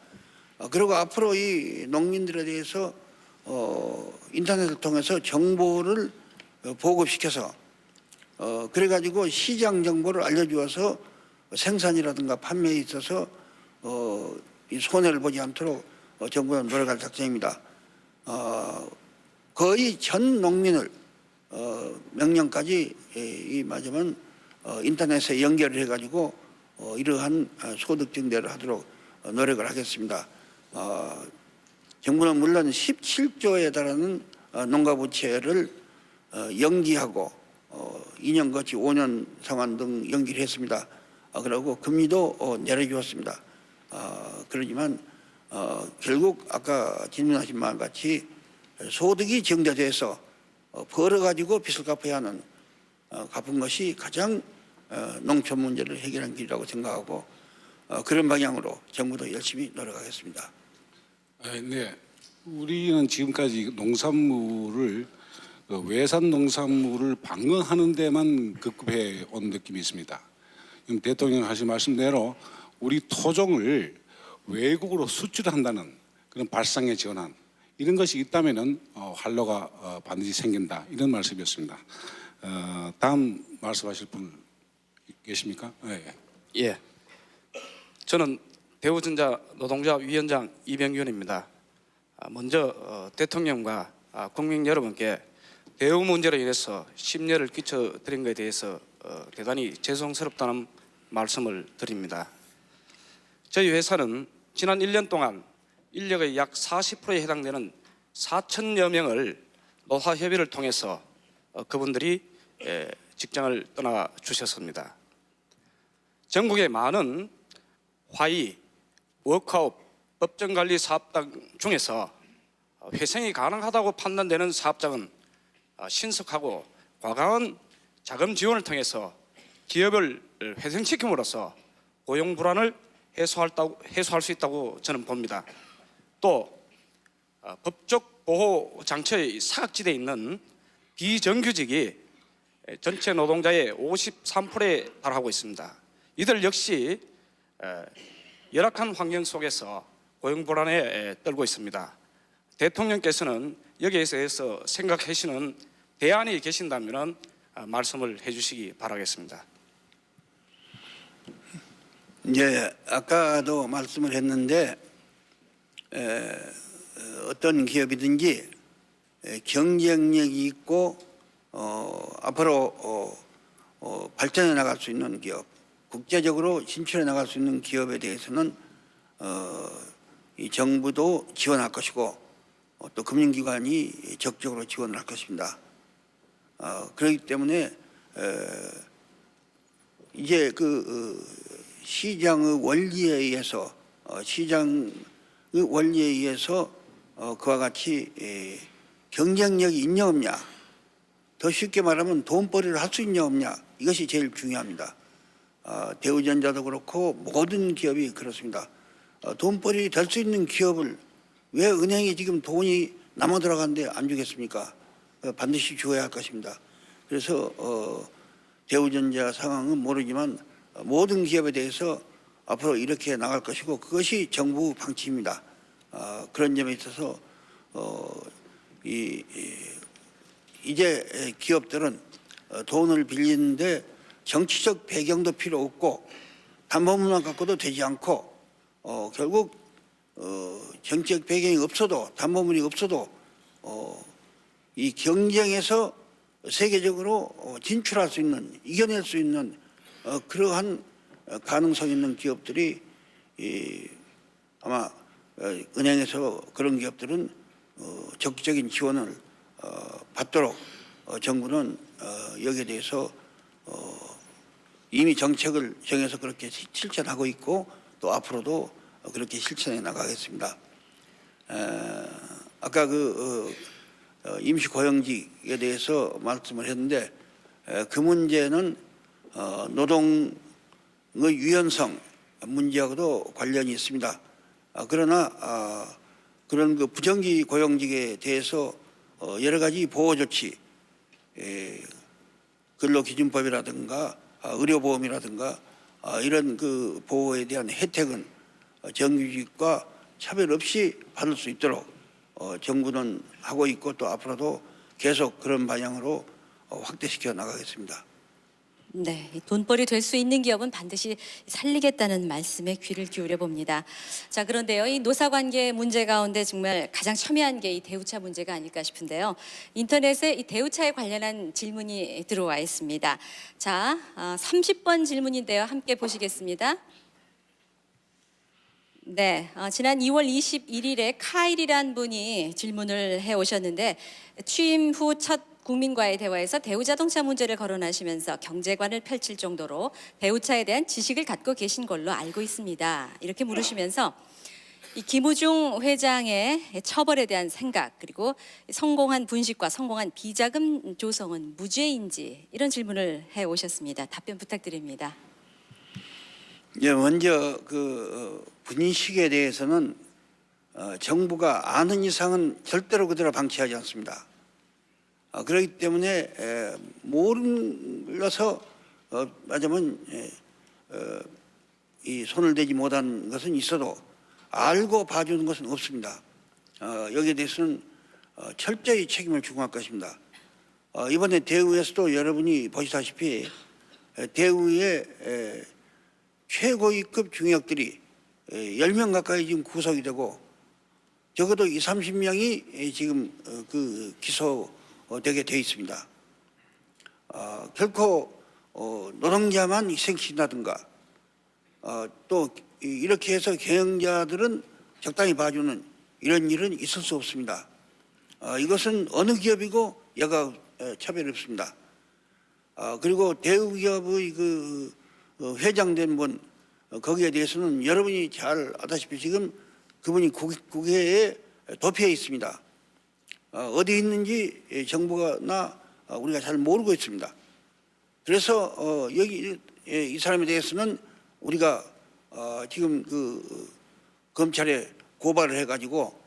그리고 앞으로 이 농민들에 대해서 인터넷을 통해서 정보를 보급시켜서 그래가지고 시장 정보를 알려주어서 생산이라든가 판매에 있어서 이 손해를 보지 않도록 정부는 노력할 작정입니다. 거의 전 농민을 명령까지 이 맞으면 인터넷에 연결을 해가지고 이러한 소득 증대를 하도록 노력을 하겠습니다. 정부는 물론 17조에 달하는 농가부채를 연기하고 2년 거치 5년 상환 등 연기를 했습니다. 그리고 금리도 내려주었습니다. 그러지만 결국 아까 질문하신 바와 같이 소득이 증대돼서 벌어가지고 빚을 갚아야 하는 갚은 것이 가장 농촌 문제를 해결한 길이라고 생각하고 그런 방향으로 정부도 열심히 노력하겠습니다. 네, 우리는 지금까지 농산물을 그 외산 농산물을 방어하는 데만 급급해 온 느낌이 있습니다. 지금 대통령 하신 말씀대로 우리 토종을 외국으로 수출한다는 그런 발상의 전환 이런 것이 있다면은 활로가 반드시 생긴다 이런 말씀이었습니다. 다음 말씀하실 분 계십니까? 네. 예, 저는 대우전자 노동자 위원장 이병균입니다. 먼저 대통령과 국민 여러분께 대우 문제로 인해서 심려를 끼쳐드린 것에 대해서 대단히 죄송스럽다는 말씀을 드립니다. 저희 회사는 지난 1년 동안 인력의 약 40%에 해당되는 4천여 명을 노사협의를 통해서 그분들이 직장을 떠나 주셨습니다. 전국의 많은 화이, 워크아웃, 법정관리 사업장 중에서 회생이 가능하다고 판단되는 사업장은 신속하고 과감한 자금 지원을 통해서 기업을 회생시킴으로써 고용 불안을 해소할 수 있다고 저는 봅니다. 또 법적 보호 장치의 사각지대에 있는 비정규직이 전체 노동자의 53%에 달하고 있습니다. 이들 역시 열악한 환경 속에서 고용 불안에 떨고 있습니다. 대통령께서는 여기에 대해서 생각하시는 대안이 계신다면 말씀을 해주시기 바라겠습니다. 이제 아까도 말씀을 했는데 어떤 기업이든지 경쟁력이 있고 앞으로 발전해 나갈 수 있는 기업, 국제적으로 진출해 나갈 수 있는 기업에 대해서는 이 정부도 지원할 것이고 또 금융기관이 적극적으로 지원을 할 것입니다. 그렇기 때문에 이제 그 시장의 원리에 의해서 그와 같이 경쟁력이 있냐 없냐, 더 쉽게 말하면 돈벌이를 할 수 있냐 없냐, 이것이 제일 중요합니다. 대우전자도 그렇고 모든 기업이 그렇습니다. 돈벌이 될 수 있는 기업을 왜 은행에 지금 돈이 남아 들어가는데 안 주겠습니까? 반드시 줘야 할 것입니다. 그래서 대우전자 상황은 모르지만 모든 기업에 대해서 앞으로 이렇게 나갈 것이고 그것이 정부 방침입니다. 그런 점에 있어서 이제 기업들은 돈을 빌리는데 정치적 배경도 필요 없고 담보물만 갖고도 되지 않고 결국 정치적 배경이 없어도 담보물이 없어도 이 경쟁에서 세계적으로 진출할 수 있는, 이겨낼 수 있는 그러한 가능성 있는 기업들이 아마 은행에서 그런 기업들은 적극적인 지원을 받도록 정부는 여기에 대해서 이미 정책을 정해서 그렇게 실천하고 있고 또 앞으로도 그렇게 실천해 나가겠습니다. 아까 그 임시고용직에 대해서 말씀을 했는데 그 문제는 노동의 유연성 문제하고도 관련이 있습니다. 그러나 그런 그 부정기 고용직에 대해서 여러 가지 보호 조치, 근로기준법이라든가 의료보험이라든가 이런 그 보호에 대한 혜택은 정규직과 차별 없이 받을 수 있도록 정부는 하고 있고 또 앞으로도 계속 그런 방향으로 확대시켜 나가겠습니다. 네, 돈벌이 될 수 있는 기업은 반드시 살리겠다는 말씀에 귀를 기울여 봅니다. 자, 그런데요, 이 노사관계 문제 가운데 정말 가장 첨예한 게 이 대우차 문제가 아닐까 싶은데요. 인터넷에 이 대우차에 관련한 질문이 들어와 있습니다. 자, 30번 질문인데요, 함께 보시겠습니다. 네, 지난 2월 21일에 카일이란 분이 질문을 해 오셨는데 취임 후 첫 국민과의 대화에서 대우자동차 문제를 거론하시면서 경제관을 펼칠 정도로 대우차에 대한 지식을 갖고 계신 걸로 알고 있습니다. 이렇게 물으시면서 이 김우중 회장의 처벌에 대한 생각 그리고 성공한 분식과 성공한 비자금 조성은 무죄인지 이런 질문을 해 오셨습니다. 답변 부탁드립니다. 예, 먼저 그 분식에 대해서는 정부가 아는 이상은 절대로 그대로 방치하지 않습니다. 그렇기 때문에 몰라서 말하자면 이 손을 대지 못한 것은 있어도 알고 봐주는 것은 없습니다. 여기에 대해서는 철저히 책임을 추궁할 것입니다. 이번에 대우에서도 여러분이 보시다시피 대우의 최고위급 중역들이 10명 가까이 지금 구속이 되고 적어도 30명이 지금 그 기소되게 돼 있습니다. 결코 노동자만 희생시킨다든가 또 이렇게 해서 경영자들은 적당히 봐주는 이런 일은 있을 수 없습니다. 이것은 어느 기업이고 여가 차별이 없습니다. 그리고 대우기업의 그 회장된 분 거기에 대해서는 여러분이 잘 아다시피 지금 그분이 국회에 도피해 있습니다. 어디 있는지 정부나 우리가 잘 모르고 있습니다. 그래서 여기 이 사람에 대해서는 우리가 지금 그 검찰에 고발을 해가지고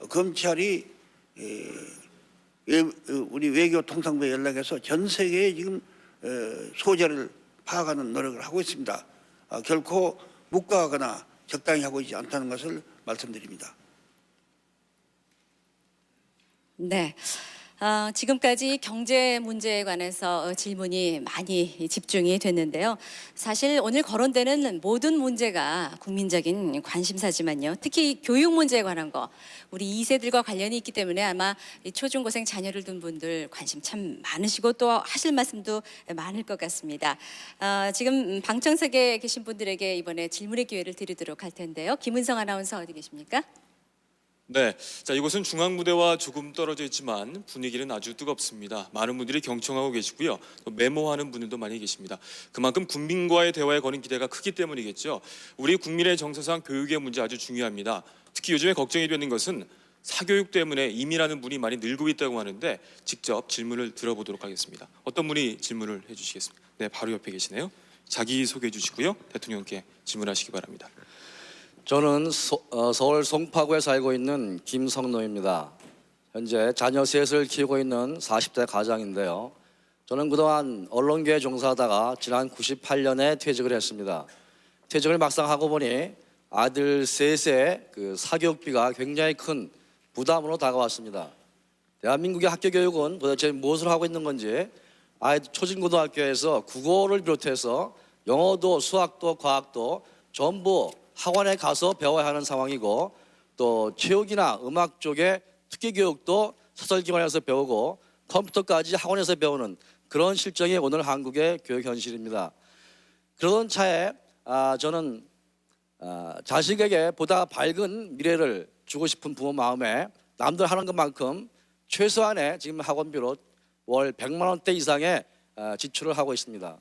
검찰이 우리 외교통상부에 연락해서 전 세계에 지금 소재를 파악하는 노력을 하고 있습니다. 결코 묵과하거나 적당히 하고 있지 않다는 것을 말씀드립니다. 네. 지금까지 경제 문제에 관해서 질문이 많이 집중이 됐는데요. 사실 오늘 거론되는 모든 문제가 국민적인 관심사지만요. 특히 교육 문제에 관한 거 우리 2세들과 관련이 있기 때문에 아마 초중고생 자녀를 둔 분들 관심 참 많으시고 또 하실 말씀도 많을 것 같습니다. 지금 방청석에 계신 분들에게 이번에 질문의 기회를 드리도록 할 텐데요. 김은성 아나운서 어디 계십니까? 네, 자 이곳은 중앙무대와 조금 떨어져 있지만 분위기는 아주 뜨겁습니다. 많은 분들이 경청하고 계시고요. 또 메모하는 분들도 많이 계십니다. 그만큼 국민과의 대화에 거는 기대가 크기 때문이겠죠. 우리 국민의 정서상 교육의 문제 아주 중요합니다. 특히 요즘에 걱정이 되는 것은 사교육 때문에 이민하는 분이 많이 늘고 있다고 하는데 직접 질문을 들어보도록 하겠습니다. 어떤 분이 질문을 해주시겠습니까? 네, 바로 옆에 계시네요. 자기 소개해 주시고요. 대통령께 질문하시기 바랍니다. 저는 서울 송파구에 살고 있는 김성노입니다. 현재 자녀 셋을 키우고 있는 40대 가장인데요. 저는 그동안 언론계에 종사하다가 지난 98년에 퇴직을 했습니다. 퇴직을 막상 하고 보니 아들 셋의 그 사교육비가 굉장히 큰 부담으로 다가왔습니다. 대한민국의 학교 교육은 도대체 무엇을 하고 있는 건지 아이들 초중고등학교에서 국어를 비롯해서 영어도 수학도 과학도 전부 학원에 가서 배워야 하는 상황이고 또 체육이나 음악 쪽에 특기 교육도 사설기관에서 배우고 컴퓨터까지 학원에서 배우는 그런 실정이 오늘 한국의 교육 현실입니다. 그런 차에 저는 자식에게 보다 밝은 미래를 주고 싶은 부모 마음에 남들 하는 것만큼 최소한의 지금 학원비로 월 100만 원대 이상의 지출을 하고 있습니다.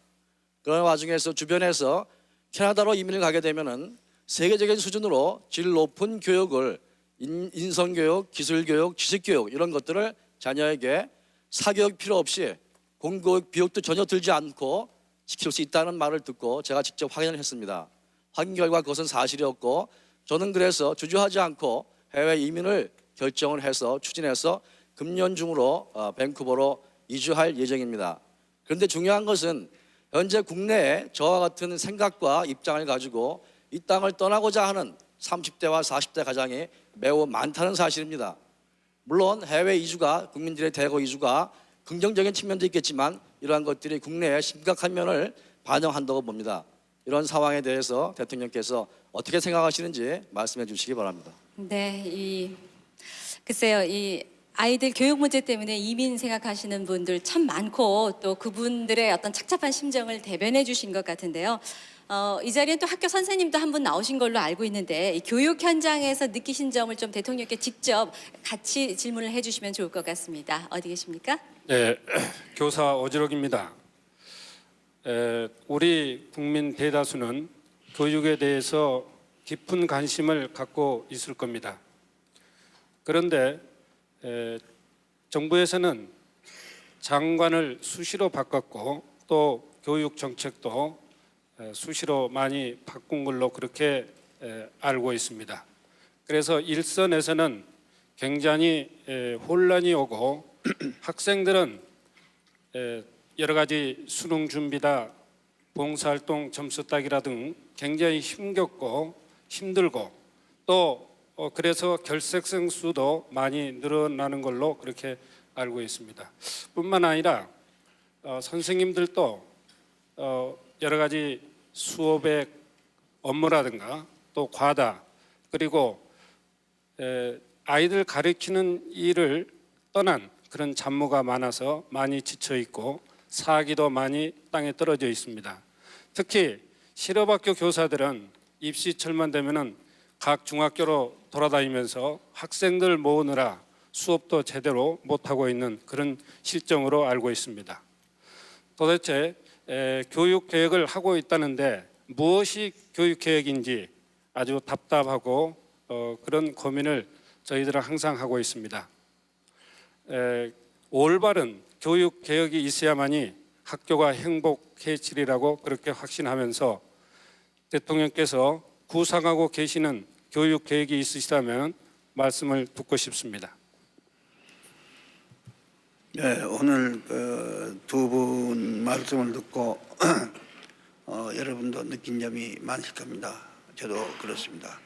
그런 와중에서 주변에서 캐나다로 이민을 가게 되면은 세계적인 수준으로 질 높은 교육을 인성교육, 기술교육, 지식교육 이런 것들을 자녀에게 사교육 필요 없이 공교육 비용도 전혀 들지 않고 시킬 수 있다는 말을 듣고 제가 직접 확인을 했습니다. 확인 결과 그것은 사실이었고 저는 그래서 주저하지 않고 해외 이민을 결정을 해서 추진해서 금년 중으로 밴쿠버로 이주할 예정입니다. 그런데 중요한 것은 현재 국내에 저와 같은 생각과 입장을 가지고 이 땅을 떠나고자 하는 30대와 40대 가장이 매우 많다는 사실입니다. 물론 해외 이주가 국민들의 대거 이주가 긍정적인 측면도 있겠지만 이러한 것들이 국내에 심각한 면을 반영한다고 봅니다. 이런 상황에 대해서 대통령께서 어떻게 생각하시는지 말씀해 주시기 바랍니다. 네, 글쎄요, 이 아이들 교육 문제 때문에 이민 생각하시는 분들 참 많고 또 그분들의 어떤 착잡한 심정을 대변해 주신 것 같은데요. 이 자리에 또 학교 선생님도 한 분 나오신 걸로 알고 있는데 이 교육 현장에서 느끼신 점을 좀 대통령께 직접 같이 질문을 해주시면 좋을 것 같습니다. 어디 계십니까? 네, 교사 오지록입니다. 우리 국민 대다수는 교육에 대해서 깊은 관심을 갖고 있을 겁니다. 그런데 정부에서는 장관을 수시로 바꿨고 또 교육 정책도 수시로 많이 바꾼 걸로 그렇게 알고 있습니다. 그래서 일선에서는 굉장히 혼란이 오고 학생들은 여러 가지 수능 준비다, 봉사활동 점수 따기라 등 굉장히 힘겹고 힘들고 또 그래서 결석생 수도 많이 늘어나는 걸로 그렇게 알고 있습니다. 뿐만 아니라 선생님들도 여러 가지 수업의 업무라든가 또 과다 그리고 아이들 가르치는 일을 떠난 그런 잡무가 많아서 많이 지쳐 있고 사기도 많이 땅에 떨어져 있습니다. 특히 실업학교 교사들은 입시철만 되면은 각 중학교로 돌아다니면서 학생들 모으느라 수업도 제대로 못하고 있는 그런 실정으로 알고 있습니다. 도대체 교육 계획을 하고 있다는데 무엇이 교육 계획인지 아주 답답하고 그런 고민을 저희들은 항상 하고 있습니다. 올바른 교육 개혁이 있어야만이 학교가 행복해지리라고 그렇게 확신하면서 대통령께서 구상하고 계시는 교육 계획이 있으시다면 말씀을 듣고 싶습니다. 네, 오늘 두 분 말씀을 듣고 여러분도 느낀 점이 많으실 겁니다. 저도 그렇습니다.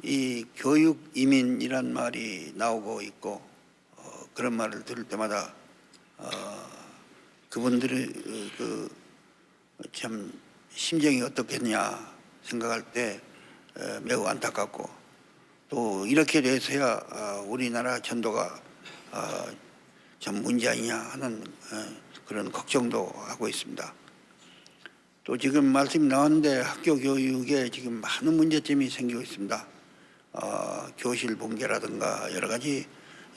이 교육 이민이란 말이 나오고 있고 그런 말을 들을 때마다 그분들의 참 심정이 어떻겠냐 생각할 때 매우 안타깝고 또 이렇게 돼서야 우리나라 전도가 참 문제 아니냐 하는 그런 걱정도 하고 있습니다. 또 지금 말씀이 나왔는데 학교 교육에 지금 많은 문제점이 생기고 있습니다. 교실 붕괴라든가 여러 가지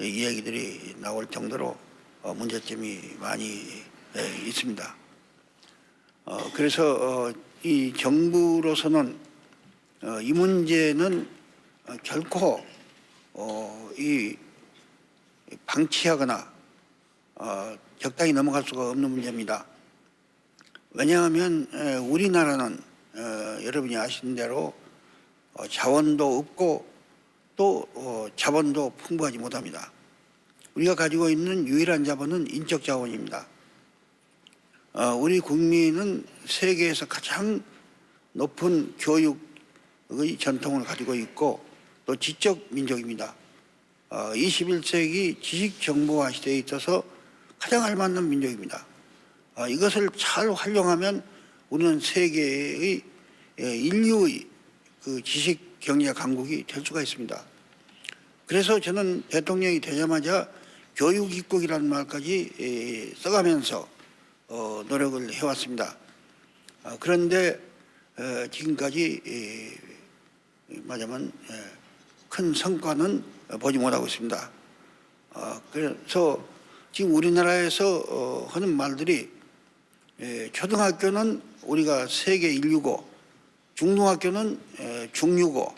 이야기들이 나올 정도로 문제점이 많이 있습니다. 그래서 이 정부로서는 이 문제는 결코 이 방치하거나 적당히 넘어갈 수가 없는 문제입니다. 왜냐하면 우리나라는 여러분이 아시는 대로 자원도 없고 또 자본도 풍부하지 못합니다. 우리가 가지고 있는 유일한 자본은 인적 자원입니다. 우리 국민은 세계에서 가장 높은 교육의 전통을 가지고 있고 또 지적 민족입니다. 21세기 지식 정보화 시대에 있어서 가장 알맞는 민족입니다. 이것을 잘 활용하면 우리는 세계의 인류의 그 지식 경제 강국이 될 수가 있습니다. 그래서 저는 대통령이 되자마자 교육 입국이라는 말까지 써가면서 노력을 해왔습니다. 그런데 지금까지 말하자면 큰 성과는 보지 못하고 있습니다. 그래서 지금 우리나라에서 하는 말들이 초등학교는 우리가 세계 인류고 중등학교는 중류고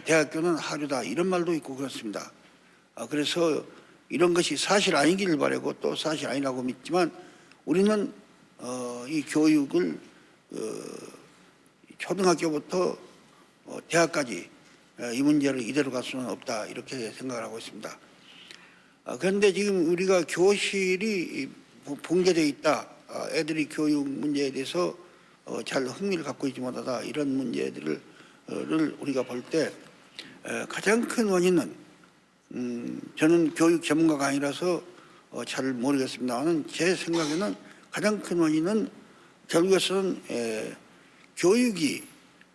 대학교는 하류다 이런 말도 있고 그렇습니다. 그래서 이런 것이 사실 아니기를 바라고 또 사실 아니라고 믿지만 우리는 이 교육을 초등학교부터 대학까지 이 문제를 이대로 갈 수는 없다 이렇게 생각을 하고 있습니다. 그런데 지금 우리가 교실이 붕괴되어 있다. 애들이 교육 문제에 대해서 잘 흥미를 갖고 있지 못하다. 이런 문제들을 우리가 볼 때 가장 큰 원인은 저는 교육 전문가가 아니라서 잘 모르겠습니다만 제 생각에는 가장 큰 원인은 결국에서는 교육이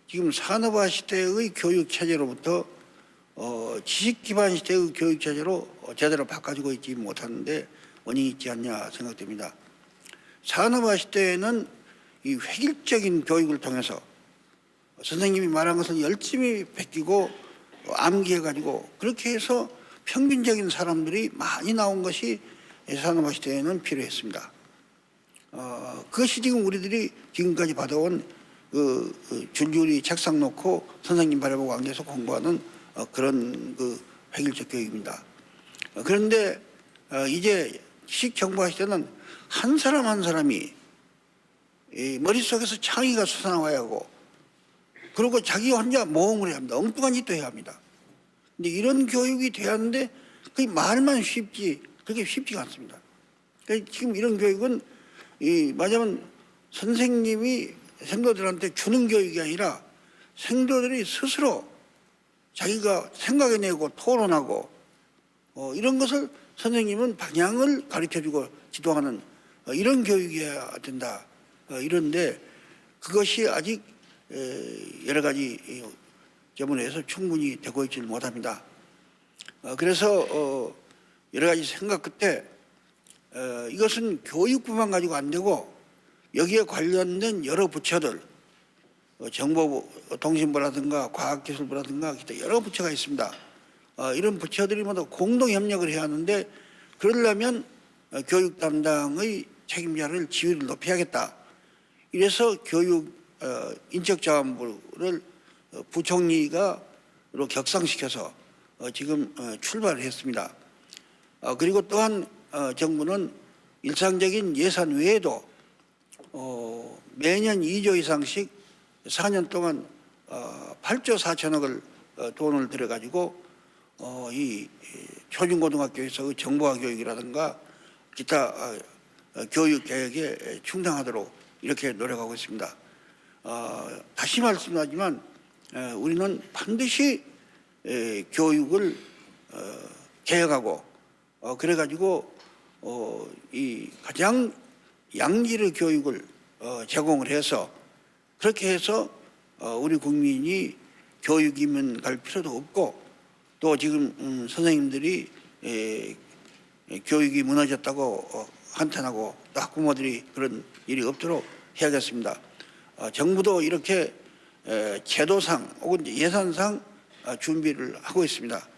지금 산업화 시대의 교육 체제로부터 지식 기반 시대의 교육 체제로 제대로 바꿔주고 있지 못하는데 원인이 있지 않냐 생각됩니다. 산업화 시대에는 이 획일적인 교육을 통해서 선생님이 말한 것을 열심히 베끼고 암기해가지고 그렇게 해서 평균적인 사람들이 많이 나온 것이 산업화 시대에는 필요했습니다. 그것이 지금 우리들이 지금까지 받아온 줄줄이 책상 놓고 선생님 바라보고 앉아서 공부하는 그런 획일적 교육입니다. 그런데 이제 지식정보화 시대는 한 사람 한 사람이 머릿속에서 창의가 솟아나와야 하고 그리고 자기 혼자 모험을 해야 합니다. 엉뚱한 짓도 해야 합니다. 근데 이런 교육이 돼야 하는데 그 말만 쉽지 그게 쉽지가 않습니다. 그러니까 지금 이런 교육은 말하자면 선생님이 생도들한테 주는 교육이 아니라 생도들이 스스로 자기가 생각해내고 토론하고 이런 것을 선생님은 방향을 가르쳐주고 지도하는 이런 교육이어야 된다. 이런데 그것이 아직 여러 가지 점에서 충분히 되고 있지 못합니다. 그래서 여러 가지 생각 끝에 이것은 교육부만 가지고 안 되고 여기에 관련된 여러 부처들 정보부, 통신부라든가 과학기술부라든가 기타 여러 부처가 있습니다. 이런 부처들이 모두 공동 협력을 해야 하는데 그러려면 교육 담당의 책임자를 지위를 높여야겠다. 이래서 교육 인적자원부를 부총리가 격상시켜서 지금 출발을 했습니다. 그리고 또한 정부는 일상적인 예산 외에도 매년 2조 이상씩 4년 동안 8조 4천억을 돈을 들여가지고 이 초중고등학교에서의 정보화 교육이라든가 기타 교육 개혁에 충당하도록 이렇게 노력하고 있습니다. 다시 말씀하지만 우리는 반드시 교육을 개혁하고 그래가지고 이 가장 양질의 교육을 제공을 해서 그렇게 해서 우리 국민이 교육이면 갈 필요도 없고 또 지금 선생님들이 교육이 무너졌다고 한탄하고 또 학부모들이 그런 일이 없도록 해야겠습니다. 정부도 이렇게 제도상 혹은 예산상 준비를 하고 있습니다.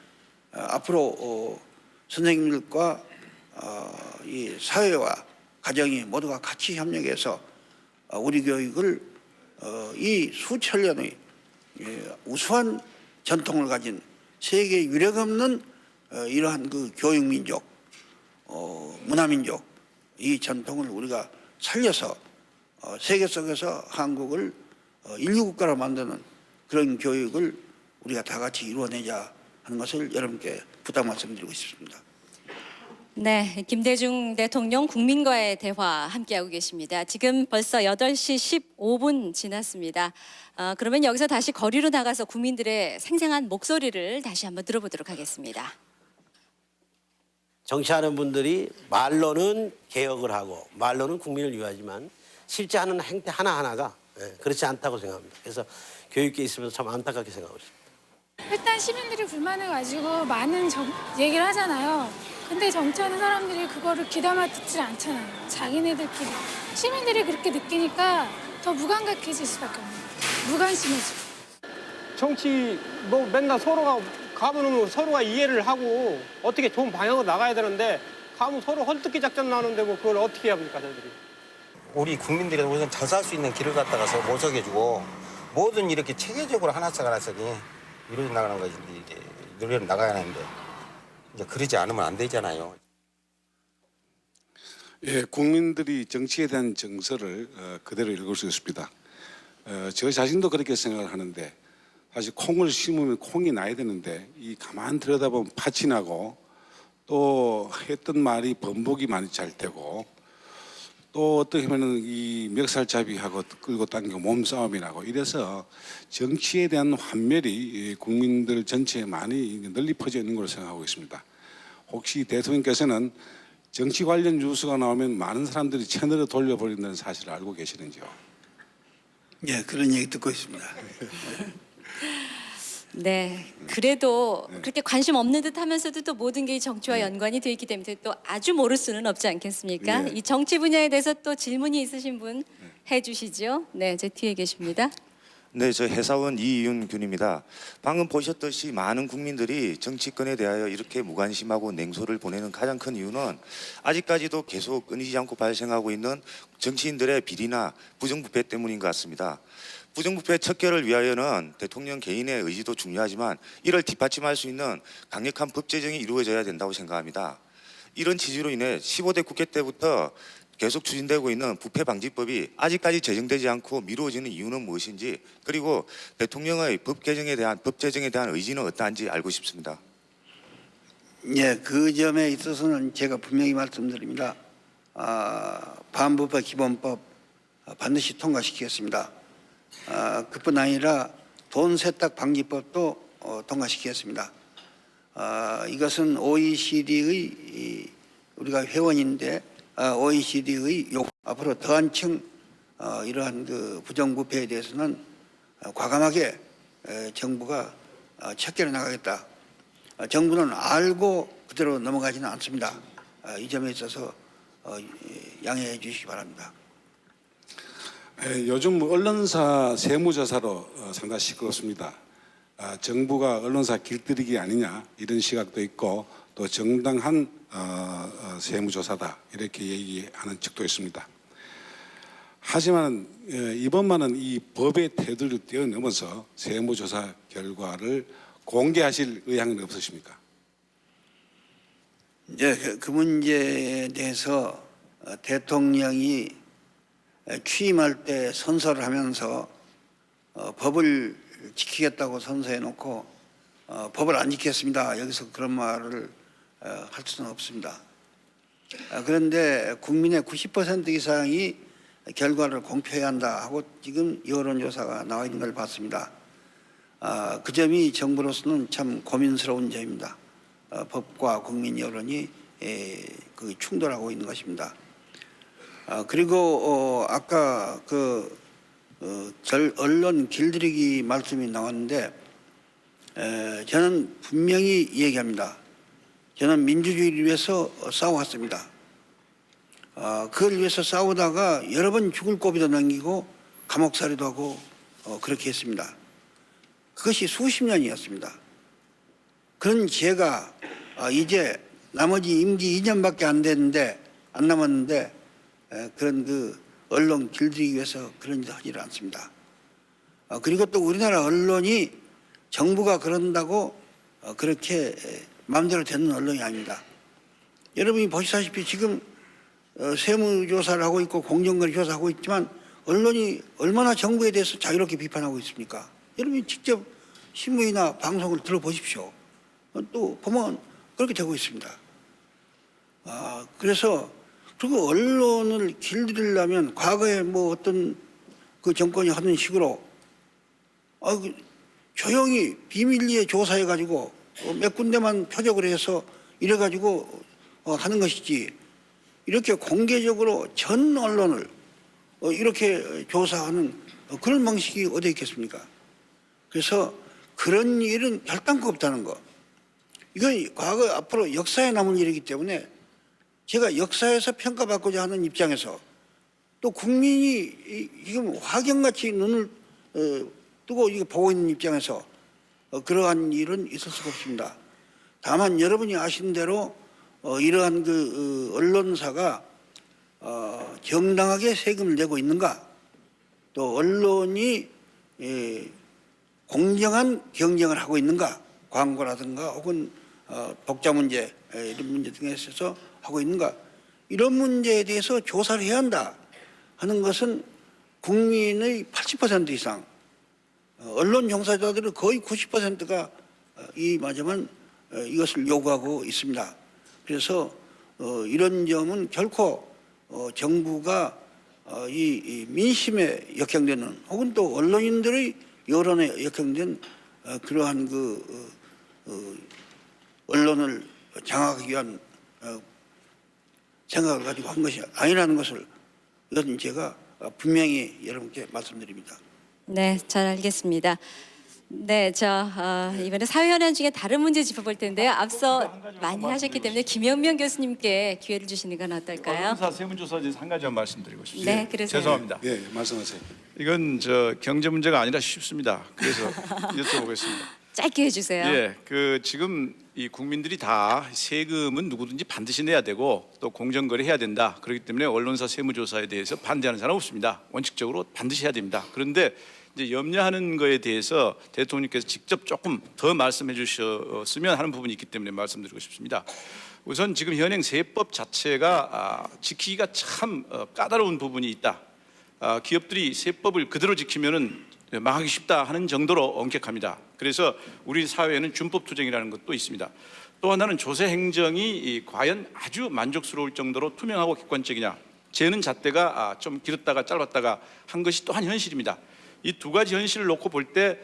앞으로 선생님들과 이 사회와 가정이 모두가 같이 협력해서 우리 교육을 이 수천 년의 우수한 전통을 가진 세계 유례없는 이러한 그 교육민족, 문화민족 이 전통을 우리가 살려서 세계 속에서 한국을 인류국가로 만드는 그런 교육을 우리가 다 같이 이루어내자 하는 것을 여러분께 부탁 말씀드리고 싶습니다. 네, 김대중 대통령 국민과의 대화 함께하고 계십니다. 지금 벌써 8시 15분 지났습니다. 그러면 여기서 다시 거리로 나가서 국민들의 생생한 목소리를 다시 한번 들어보도록 하겠습니다. 정치하는 분들이 말로는 개혁을 하고 말로는 국민을 위하지만 실제 하는 행태 하나하나가 그렇지 않다고 생각합니다. 그래서 교육계에 있으면서 참 안타깝게 생각하고 있습니다. 일단 시민들이 불만을 가지고 많은 얘기를 하잖아요. 근데 정치하는 사람들이 그거를 귀담아 듣질 않잖아요. 자기네들끼리. 시민들이 그렇게 느끼니까 더 무감각해질 수밖에 없는 거예요. 무관심해지고. 정치 뭐 맨날 서로가 가면 서로가 이해를 하고 어떻게 좋은 방향으로 나가야 되는데 가면 서로 헐뜯기 작전 나누는데 뭐 그걸 어떻게 합니까 저희들이. 우리 국민들이 우선 잘 살 수 있는 길을 갖다가서 모색해주고 모든 이렇게 체계적으로 하나씩 하나씩이 이루어져 나가는 것이 이제 이루어져 나가야 하는데 이제 그러지 않으면 안 되잖아요. 예, 국민들이 정치에 대한 정서를 그대로 읽을 수 있습니다. 저 자신도 그렇게 생각을 하는데 사실 콩을 심으면 콩이 나야 되는데 이 가만 들여다보면 팥이 나고 또 했던 말이 번복이 많이 잘 되고 또 어떻게 보면 이 멱살잡이하고 끌고 당기고 몸싸움이 나고 이래서 정치에 대한 환멸이 국민들 전체에 많이 널리 퍼져 있는 걸로 생각하고 있습니다. 혹시 대통령께서는 정치 관련 뉴스가 나오면 많은 사람들이 채널을 돌려버린다는 사실을 알고 계시는지요? 예, 그런 얘기 듣고 있습니다. 네, 그래도 그렇게 관심 없는 듯 하면서도 또 모든 게 이 정치와 연관이 되어 있기 때문에 또 아주 모를 수는 없지 않겠습니까? 네. 이 정치 분야에 대해서 또 질문이 있으신 분 해주시죠. 네, 제 뒤에 계십니다. 네, 저 해사원 이윤균입니다. 방금 보셨듯이 많은 국민들이 정치권에 대하여 이렇게 무관심하고 냉소를 보내는 가장 큰 이유는 아직까지도 계속 끊이지 않고 발생하고 있는 정치인들의 비리나 부정부패 때문인 것 같습니다. 부정부패 척결을 위하여는 대통령 개인의 의지도 중요하지만 이를 뒷받침할 수 있는 강력한 법 제정이 이루어져야 된다고 생각합니다. 이런 취지로 인해 15대 국회 때부터 계속 추진되고 있는 부패방지법이 아직까지 제정되지 않고 미루어지는 이유는 무엇인지, 그리고 대통령의 법 제정에 대한 의지는 어떠한지 알고 싶습니다. 예, 그 점에 있어서는 제가 분명히 말씀드립니다. 반부패 기본법 반드시 통과시키겠습니다. 그뿐 아니라 돈 세탁 방지법도 통과시키겠습니다. 이것은 OECD의 우리가 회원인데 OECD의 앞으로 더 한층 이러한 그 부정부패에 대해서는 과감하게 정부가 척결해 나가겠다. 정부는 알고 그대로 넘어가지는 않습니다. 이 점에 있어서 양해해 주시기 바랍니다. 요즘 언론사 세무조사로 상당히 시끄럽습니다. 정부가 언론사 길들이기 아니냐 이런 시각도 있고 또 정당한 세무조사다 이렇게 얘기하는 측도 있습니다. 하지만 이번만은 이 법의 테두리를 뛰어넘어서 세무조사 결과를 공개하실 의향은 없으십니까? 네, 그 문제에 대해서 대통령이 취임할 때 선서를 하면서 법을 지키겠다고 선서해 놓고 법을 안 지켰습니다. 여기서 그런 말을 할 수는 없습니다. 그런데 국민의 90% 이상이 결과를 공표해야 한다 하고 지금 여론조사가 나와 있는 걸 봤습니다. 그 점이 정부로서는 참 고민스러운 점입니다. 법과 국민 여론이 그 충돌하고 있는 것입니다. 그리고 아까 그 언론 길들이기 말씀이 나왔는데 저는 분명히 얘기합니다. 저는 민주주의를 위해서 싸워왔습니다. 그걸 위해서 싸우다가 여러 번 죽을 고비도 넘기고 감옥살이도 하고 그렇게 했습니다. 그것이 수십 년이었습니다. 그런 제가 이제 나머지 임기 2년밖에 안 남았는데 그런 그 언론 길들이기 위해서 그런 짓 하지를 않습니다. 그리고 또 우리나라 언론이 정부가 그런다고 그렇게 마음대로 되는 언론이 아닙니다. 여러분이 보시다시피 지금 세무조사를 하고 있고 공정거래 조사하고 있지만 언론이 얼마나 정부에 대해서 자유롭게 비판하고 있습니까? 여러분이 직접 신문이나 방송을 들어보십시오. 또 보면 그렇게 되고 있습니다. 그래서 그리고 언론을 길들이려면 과거에 뭐 어떤 그 정권이 하는 식으로 조용히 비밀리에 조사해가지고 몇 군데만 표적을 해서 이래가지고 하는 것이지 이렇게 공개적으로 전 언론을 이렇게 조사하는 그런 방식이 어디 있겠습니까? 그래서 그런 일은 결단코 없다는 거. 이건 과거 앞으로 역사에 남을 일이기 때문에 제가 역사에서 평가받고자 하는 입장에서 또 국민이 지금 화경같이 눈을 뜨고 이거 보고 있는 입장에서 그러한 일은 있을 수가 없습니다. 다만 여러분이 아시는 대로 이러한 그 언론사가 정당하게 세금을 내고 있는가, 또 언론이 공정한 경쟁을 하고 있는가, 광고라든가 혹은 독자 문제 이런 문제 등에 있어서 하고 있는가, 이런 문제에 대해서 조사를 해야 한다 하는 것은 국민의 80% 이상 언론 종사자들의 거의 90%가 이 마저만 이것을 요구하고 있습니다. 그래서 이런 점은 결코 정부가 이 민심에 역행되는 혹은 또 언론인들의 여론에 역행된 그러한 그 언론을 장악하기 위한 생각을 가지고 한 것이 아니라는 것을 이것은 제가 분명히 여러분께 말씀드립니다. 네, 잘 알겠습니다. 네, 이번에 사회현안 중에 다른 문제 짚어볼 텐데요. 앞서 많이 하셨기 때문에 김영명 교수님께 기회를 주시는 건 어떨까요? 언론사 세무조사에 대해서 한 가지만 말씀드리고 싶습니다. 네, 그러세요. 죄송합니다. 예, 말씀하세요. 이건 경제 문제가 아니라 쉽습니다. 그래서 여쭤보겠습니다. 짧게 해주세요. 예, 지금 이 국민들이 다 세금은 누구든지 반드시 내야 되고 또 공정거래 해야 된다. 그렇기 때문에 언론사 세무조사에 대해서 반대하는 사람 없습니다. 원칙적으로 반드시 해야 됩니다. 그런데 이제 염려하는 거에 대해서 대통령께서 직접 조금 더 말씀해 주셨으면 하는 부분이 있기 때문에 말씀드리고 싶습니다. 우선 지금 현행 세법 자체가 지키기가 참 까다로운 부분이 있다. 기업들이 세법을 그대로 지키면은 망하기 쉽다 하는 정도로 엄격합니다. 그래서 우리 사회에는 준법투쟁이라는 것도 있습니다. 또 하나는 조세 행정이 과연 아주 만족스러울 정도로 투명하고 객관적이냐, 재는 잣대가 좀 길었다가 짧았다가 한 것이 또한 현실입니다. 이 두 가지 현실을 놓고 볼 때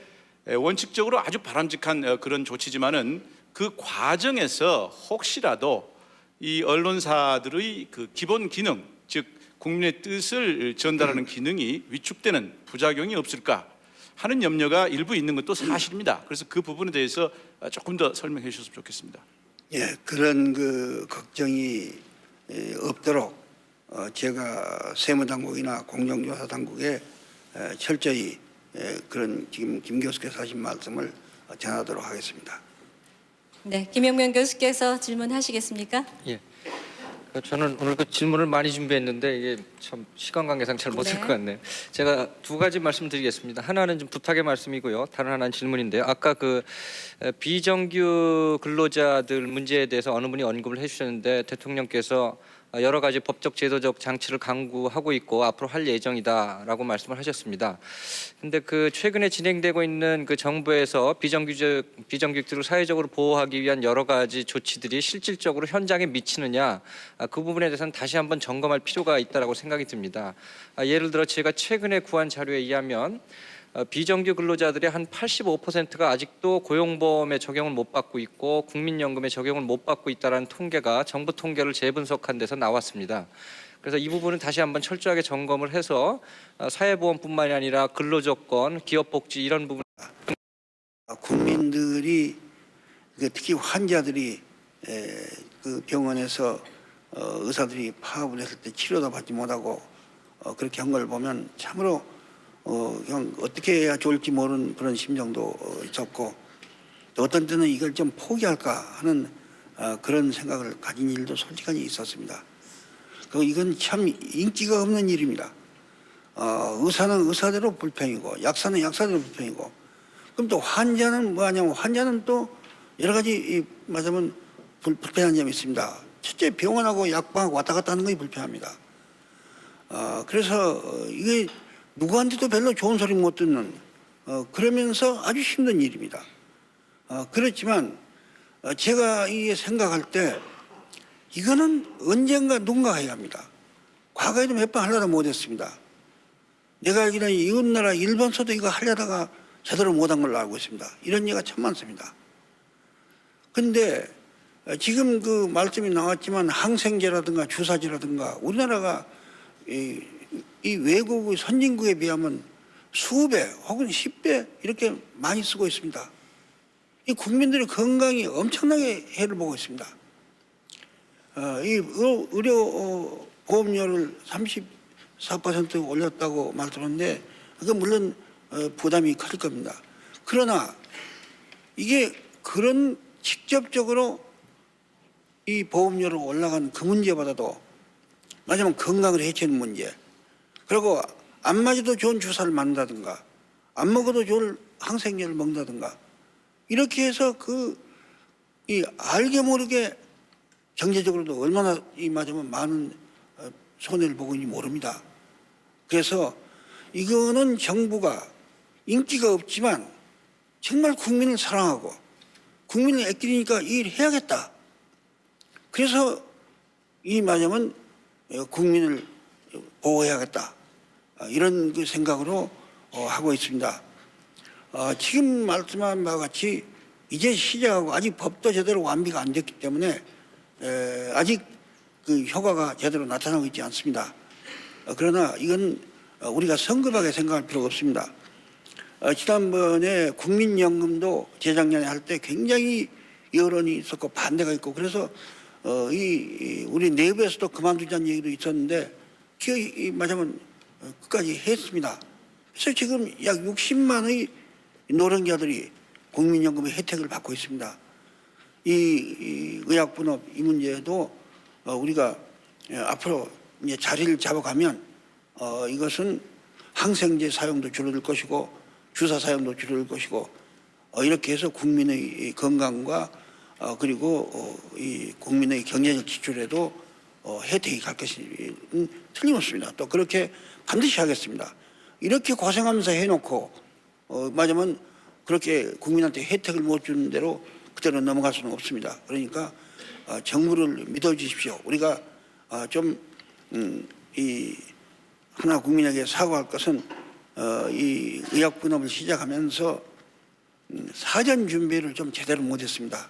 원칙적으로 아주 바람직한 그런 조치지만은 그 과정에서 혹시라도 이 언론사들의 그 기본 기능, 즉 국민의 뜻을 전달하는 기능이 위축되는 부작용이 없을까 하는 염려가 일부 있는 것도 사실입니다. 그래서 그 부분에 대해서 조금 더 설명해 주셨으면 좋겠습니다. 예, 그런 그 걱정이 없도록 제가 세무당국이나 공정조사당국에 철저히 그런 지금 김 교수께서 하신 말씀을 전하도록 하겠습니다. 네, 김영명 교수께서 질문하시겠습니까? 예. 저는 오늘 그 질문을 많이 준비했는데 이게 참 시간 관계상 잘 못할 것 같네요. 제가 두 가지 말씀드리겠습니다. 하나는 좀 부탁의 말씀이고요. 다른 하나는 질문인데요. 아까 그 비정규 근로자들 문제에 대해서 어느 분이 언급을 해주셨는데 대통령께서 여러 가지 법적 제도적 장치를 강구하고 있고 앞으로 할 예정이다라고 말씀을 하셨습니다. 근데 그 최근에 진행되고 있는 그 정부에서 비정규직들을 사회적으로 보호하기 위한 여러 가지 조치들이 실질적으로 현장에 미치느냐, 그 부분에 대해서는 다시 한번 점검할 필요가 있다라고 생각이 듭니다. 예를 들어 제가 최근에 구한 자료에 의하면 비정규 근로자들의 한 85%가 아직도 고용보험의 적용을 못 받고 있고 국민연금의 적용을 못 받고 있다는 통계가 정부 통계를 재분석한 데서 나왔습니다. 그래서 이 부분은 다시 한번 철저하게 점검을 해서 사회보험뿐만이 아니라 근로조건, 기업복지 이런 부분 국민들이 특히 환자들이 그 병원에서 의사들이 파업을 했을 때 치료도 받지 못하고 그렇게 한 걸 보면 참으로 그냥 어떻게 해야 좋을지 모르는 그런 심정도 있었고, 또 어떤 때는 이걸 좀 포기할까 하는 그런 생각을 가진 일도 솔직하게 있었습니다. 그리고 이건 참 인기가 없는 일입니다. 의사는 의사대로 불평이고 약사는 약사대로 불평이고, 그럼 또 환자는 뭐 하냐면 환자는 또 여러 가지 말하자면 불편한 점이 있습니다. 첫째, 병원하고 약방하고 왔다 갔다 하는 것이 불편합니다. 그래서 이게 누구한테도 별로 좋은 소리 못 듣는 그러면서 아주 힘든 일입니다. 그렇지만 제가 이 생각할 때 이거는 언젠가 누군가 해야 합니다. 과거에도 몇 번 하려다 못했습니다. 내가 알기로는 이웃나라 일본서도 이거 하려다가 제대로 못한 걸로 알고 있습니다. 이런 예가 참 많습니다. 그런데 지금 그 말씀이 나왔지만 항생제라든가 주사제라든가 우리나라가 이 외국 선진국에 비하면 수배 혹은 10배 이렇게 많이 쓰고 있습니다. 이 국민들의 건강이 엄청나게 해를 보고 있습니다. 이 의료 보험료를 34% 올렸다고 말씀하는데 그건 물론 부담이 클 겁니다. 그러나 이게 그런 직접적으로 이 보험료를 올라간 그 문제보다도 마지막 건강을 해치는 문제, 그리고 안 맞아도 좋은 주사를 맞는다든가 안 먹어도 좋은 항생제를 먹는다든가 이렇게 해서 이 알게 모르게 경제적으로도 얼마나 이 맞으면 많은 손해를 보고 있는지 모릅니다. 그래서 이거는 정부가 인기가 없지만 정말 국민을 사랑하고 국민을 아끼니까 이 일 해야겠다. 그래서 이 맞으면 국민을 보호해야겠다. 이런 그 생각으로 하고 있습니다. 지금 말씀한 바와 같이 이제 시작하고 아직 법도 제대로 완비가 안 됐기 때문에 아직 그 효과가 제대로 나타나고 있지 않습니다. 그러나 이건 우리가 성급하게 생각할 필요가 없습니다. 지난번에 국민연금도 재작년에 할 때 굉장히 여론이 있었고 반대가 있고 그래서 우리 내부에서도 그만두자는 얘기도 있었는데 말하자면 끝까지 했습니다. 그래서 지금 약 60만의 노령자들이 국민연금의 혜택을 받고 있습니다. 이 의약분업 이 문제도 우리가 앞으로 이제 자리를 잡아가면 이것은 항생제 사용도 줄어들 것이고 주사 사용도 줄어들 것이고 이렇게 해서 국민의 건강과 그리고 이 국민의 경제적 지출에도 혜택이 갈 것이 틀림없습니다. 또 그렇게 반드시 하겠습니다. 이렇게 고생하면서 해놓고 맞으면 그렇게 국민한테 혜택을 못 주는 대로 그대로 넘어갈 수는 없습니다. 그러니까 정부를 믿어주십시오. 우리가 이 하나 국민에게 사과할 것은 이 의학 분업을 시작하면서 사전 준비를 좀 제대로 못했습니다.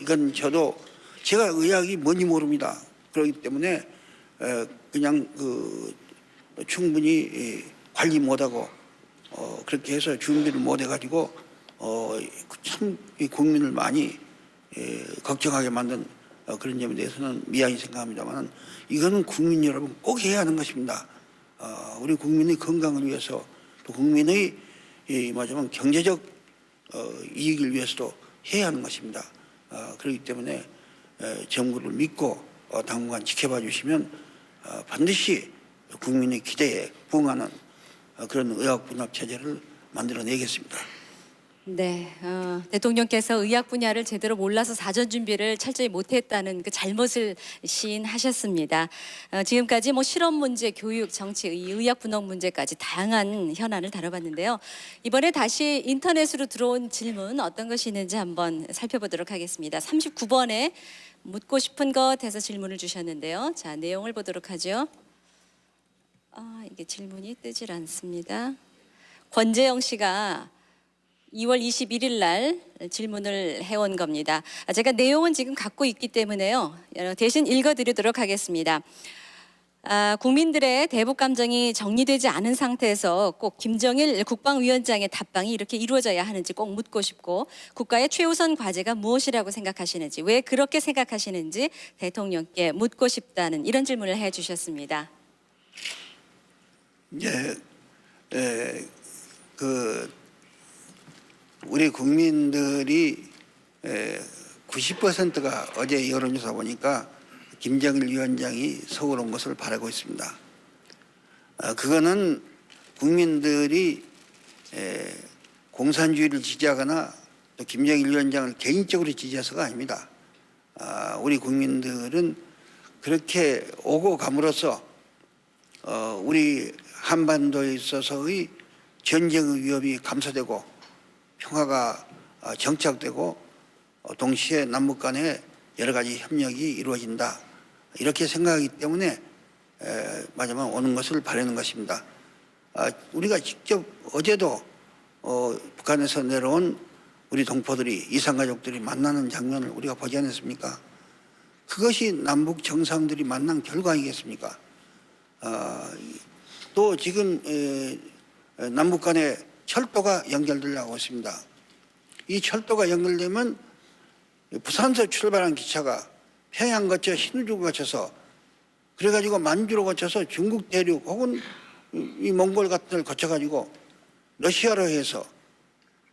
이건 제가 의학이 뭔지 모릅니다. 그렇기 때문에 그냥 충분히 관리 못하고 그렇게 해서 준비를 못해가지고 참 국민을 많이 걱정하게 만든 그런 점에 대해서는 미안히 생각합니다만 이거는 국민 여러분 꼭 해야 하는 것입니다. 우리 국민의 건강을 위해서 또 국민의 말하자면 경제적 이익을 위해서도 해야 하는 것입니다. 그렇기 때문에 정부를 믿고 당분간 지켜봐 주시면 반드시 국민의 기대에 부응하는 그런 의학 분업 체제를 만들어내겠습니다. 네, 대통령께서 의학 분야를 제대로 몰라서 사전 준비를 철저히 못했다는 그 잘못을 시인하셨습니다. 지금까지 실험 문제, 교육, 정치, 의학 분업 문제까지 다양한 현안을 다뤄봤는데요. 이번에 다시 인터넷으로 들어온 질문 어떤 것이 있는지 한번 살펴보도록 하겠습니다. 39번에 묻고 싶은 것 해서 질문을 주셨는데요. 자, 내용을 보도록 하죠. 이게 질문이 뜨질 않습니다. 권재영 씨가 2월 21일 날 질문을 해온 겁니다. 제가 내용은 지금 갖고 있기 때문에요. 대신 읽어드리도록 하겠습니다. 국민들의 대북 감정이 정리되지 않은 상태에서 꼭 김정일 국방위원장의 답방이 이렇게 이루어져야 하는지 꼭 묻고 싶고 국가의 최우선 과제가 무엇이라고 생각하시는지 왜 그렇게 생각하시는지 대통령께 묻고 싶다는 이런 질문을 해주셨습니다. 우리 국민들이 90%가 어제 여론조사 보니까 김정일 위원장이 서울 온 것을 바라고 있습니다. 그거는 국민들이 공산주의를 지지하거나 또 김정일 위원장을 개인적으로 지지해서가 아닙니다. 우리 국민들은 그렇게 오고 감으로써 우리 한반도에 있어서의 전쟁의 위협이 감소되고 평화가 정착되고 동시에 남북 간에 여러 가지 협력이 이루어진다. 이렇게 생각하기 때문에 마지막 오는 것을 바라는 것입니다. 우리가 직접 어제도 북한에서 내려온 우리 동포들이 이산가족들이 만나는 장면을 우리가 보지 않았습니까? 그것이 남북 정상들이 만난 결과 아니겠습니까? 또 지금 남북 간에 철도가 연결되려고 있습니다. 이 철도가 연결되면 부산에서 출발한 기차가 평양 거쳐 신의주를 거쳐서 그래가지고 만주로 거쳐서 중국 대륙 혹은 이 몽골 같은 데를 거쳐가지고 러시아로 해서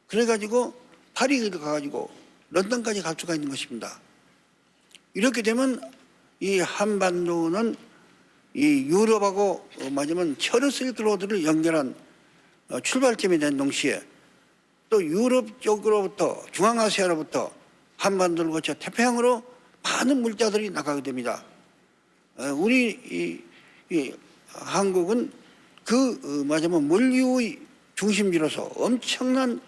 그래가지고 파리를 가가지고 런던까지 갈 수가 있는 것입니다. 이렇게 되면 이 한반도는 이 유럽하고 맞으면 철의 실크로드를 연결한 출발점이 된 동시에 또 유럽 쪽으로부터 중앙아시아로부터 한반도를 거쳐 태평양으로 많은 물자들이 나가게 됩니다. 우리 한국은 맞으면 물류의 중심지로서 엄청난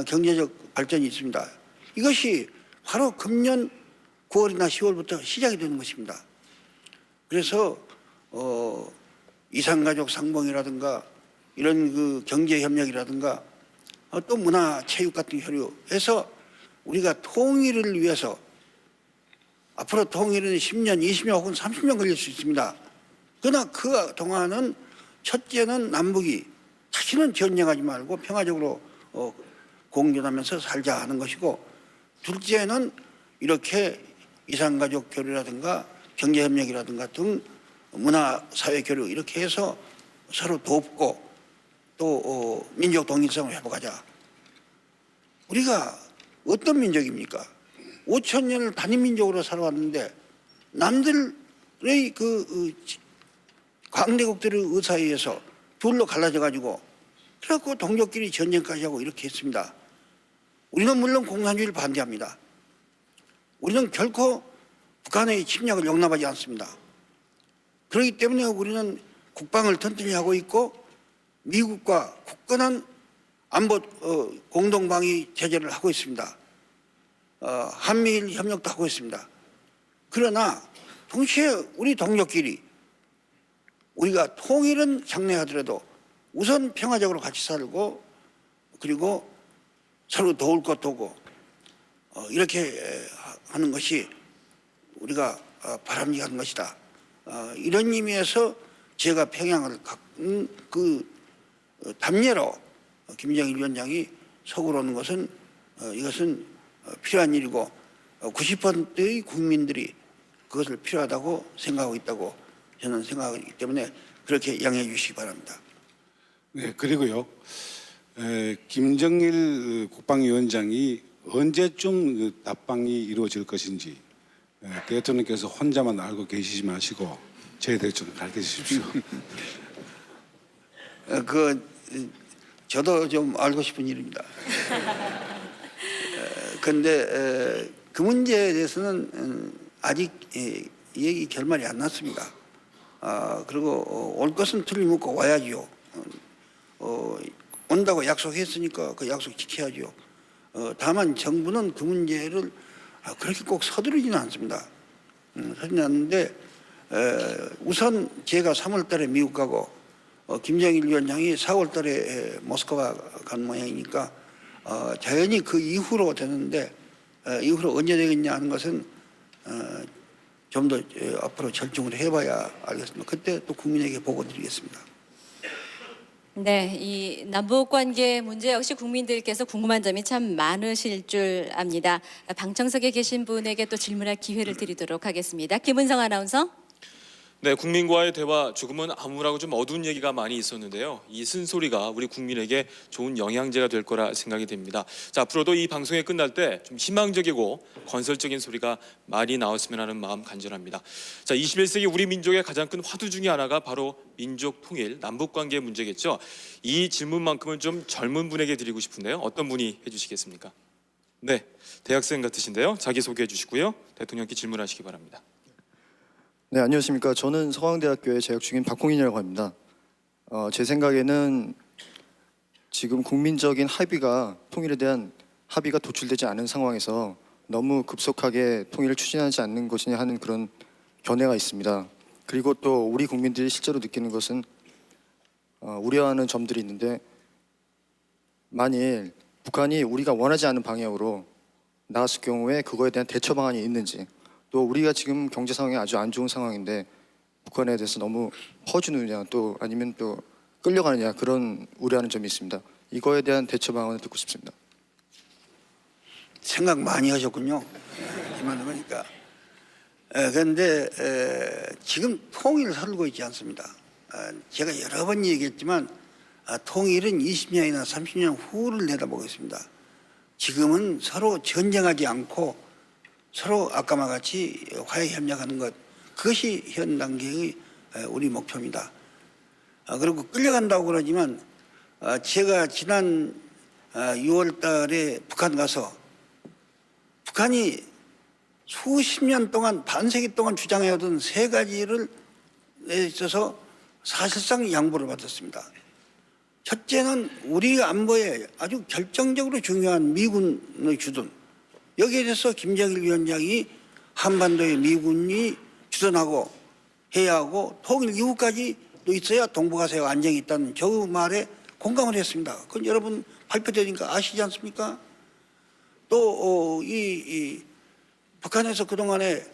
경제적 발전이 있습니다. 이것이 바로 금년 9월이나 10월부터 시작이 되는 것입니다. 그래서 이산가족 상봉이라든가 이런 경제 협력이라든가 또 문화 체육 같은 교류해서 우리가 통일을 위해서 앞으로 통일은 10년, 20년 혹은 30년 걸릴 수 있습니다. 그러나 그 동안은 첫째는 남북이 다시는 전쟁하지 말고 평화적으로 공존하면서 살자 하는 것이고 둘째는 이렇게 이산가족 교류라든가 경제협력이라든가 등 문화사회 교류 이렇게 해서 서로 돕고 또 민족 독립성을 회복하자. 우리가 어떤 민족입니까? 5,000년을 단일민족으로 살아왔는데 남들의 강대국들의 의사에 의해서 둘로 갈라져 가지고 그래갖고 동족끼리 전쟁까지 하고 이렇게 했습니다. 우리는 물론 공산주의를 반대합니다. 우리는 결코 북한의 침략을 용납하지 않습니다. 그렇기 때문에 우리는 국방을 튼튼히 하고 있고 미국과 굳건한 안보 공동방위 제재를 하고 있습니다. 한미일 협력도 하고 있습니다. 그러나 동시에 우리 동료끼리 우리가 통일은 장려하더라도 우선 평화적으로 같이 살고 그리고 서로 도울 것 도고 이렇게 하는 것이 우리가 바람직한 것이다. 이런 의미에서 제가 평양을 갖는 그 담례로 김정일 위원장이 서구로 오는 것은 이것은 필요한 일이고 90%의 국민들이 그것을 필요하다고 생각하고 있다고 저는 생각하기 때문에 그렇게 양해해 주시기 바랍니다. 네, 그리고요. 김정일 국방위원장이 언제쯤 그 답방이 이루어질 것인지 대통령께서 혼자만 알고 계시지 마시고 저희들 좀 가르쳐 주십시오. 저도 좀 알고 싶은 일입니다. 그런데 그 문제에 대해서는 아직 얘기 결말이 안 났습니다. 그리고 올 것은 틀림없고 와야지요. 온다고 약속했으니까 그 약속 지켜야죠. 다만 정부는 그 문제를 그렇게 꼭 서두르지는 않습니다. 서두르지 않는데 우선 제가 3월 달에 미국 가고 김정일 위원장이 4월 달에 모스크바 간 모양이니까 자연히 그 이후로 되는데 이후로 언제 되겠냐 하는 것은 좀 더 앞으로 결정을 해봐야 알겠습니다. 그때 또 국민에게 보고 드리겠습니다. 네, 이 남북 관계 문제 역시 국민들께서 궁금한 점이 참 많으실 줄 압니다. 방청석에 계신 분에게 또 질문할 기회를 드리도록 하겠습니다. 김은성 아나운서. 네, 국민과의 대화 조금은 암울하고 좀 어두운 얘기가 많이 있었는데요. 이 쓴소리가 우리 국민에게 좋은 영양제가 될 거라 생각이 됩니다. 자, 앞으로도 이 방송이 끝날 때 좀 희망적이고 건설적인 소리가 많이 나왔으면 하는 마음 간절합니다. 자, 21세기 우리 민족의 가장 큰 화두 중에 하나가 바로 민족 통일, 남북 관계 문제겠죠. 이 질문만큼은 좀 젊은 분에게 드리고 싶은데요. 어떤 분이 해주시겠습니까? 네, 대학생 같으신데요. 자기 소개해 주시고요. 대통령께 질문하시기 바랍니다. 네, 안녕하십니까. 저는 서강대학교에 재학 중인 박홍인이라고 합니다. 제 생각에는 지금 국민적인 합의가 통일에 대한 합의가 도출되지 않은 상황에서 너무 급속하게 통일을 추진하지 않는 것이냐 하는 그런 견해가 있습니다. 그리고 또 우리 국민들이 실제로 느끼는 것은 우려하는 점들이 있는데 만일 북한이 우리가 원하지 않는 방향으로 나갔을 경우에 그거에 대한 대처 방안이 있는지 또 우리가 지금 경제 상황이 아주 안 좋은 상황인데 북한에 대해서 너무 퍼주느냐 또 아니면 또 끌려가느냐 그런 우려하는 점이 있습니다. 이거에 대한 대처 방안을 듣고 싶습니다. 생각 많이 하셨군요. 이만 보니까. 그런데 지금 통일을 서두르고 있지 않습니다. 제가 여러 번 얘기했지만 통일은 20년이나 30년 후를 내다보고 있습니다. 지금은 서로 전쟁하지 않고 서로 아까와 같이 화해 협력하는 것 그것이 현 단계의 우리 목표입니다. 그리고 끌려간다고 그러지만 제가 지난 6월 달에 북한 가서 북한이 수십 년 동안 반세기 동안 주장해오던 세 가지를 있어서 사실상 양보를 받았습니다. 첫째는 우리 안보에 아주 결정적으로 중요한 미군의 주둔 여기에 대해서 김정일 위원장이 한반도에 미군이 주둔하고 해야 하고 통일 이후까지 또 있어야 동북아시아가 안정이 있다는 저 말에 공감을 했습니다. 그건 여러분 발표되니까 아시지 않습니까? 또 이 북한에서 그동안에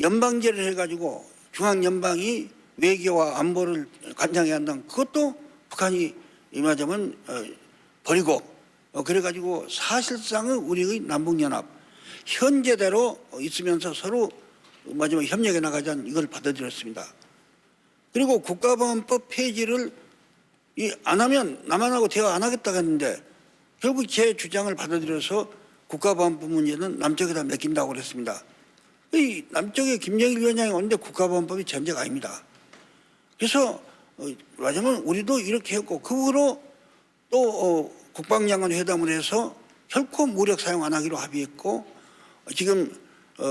연방제를 해가지고 중앙연방이 외교와 안보를 관장해야 한다는 그것도 북한이 이마저면 버리고 그래가지고 사실상은 우리의 남북연합 현재대로 있으면서 서로 마지막 협력해 나가자는 이걸 받아들였습니다. 그리고 국가보안법 폐지를 안 하면 남한하고 대화 안 하겠다고 했는데 결국 제 주장을 받아들여서 국가보안법 문제는 남쪽에다 맡긴다고 그랬습니다. 이 남쪽에 김정일 위원장이 오는데 국가보안법이 전제가 아닙니다. 그래서 말하자면 우리도 이렇게 했고 그 후로 또 국방장관 회담을 해서 결코 무력 사용 안 하기로 합의했고 지금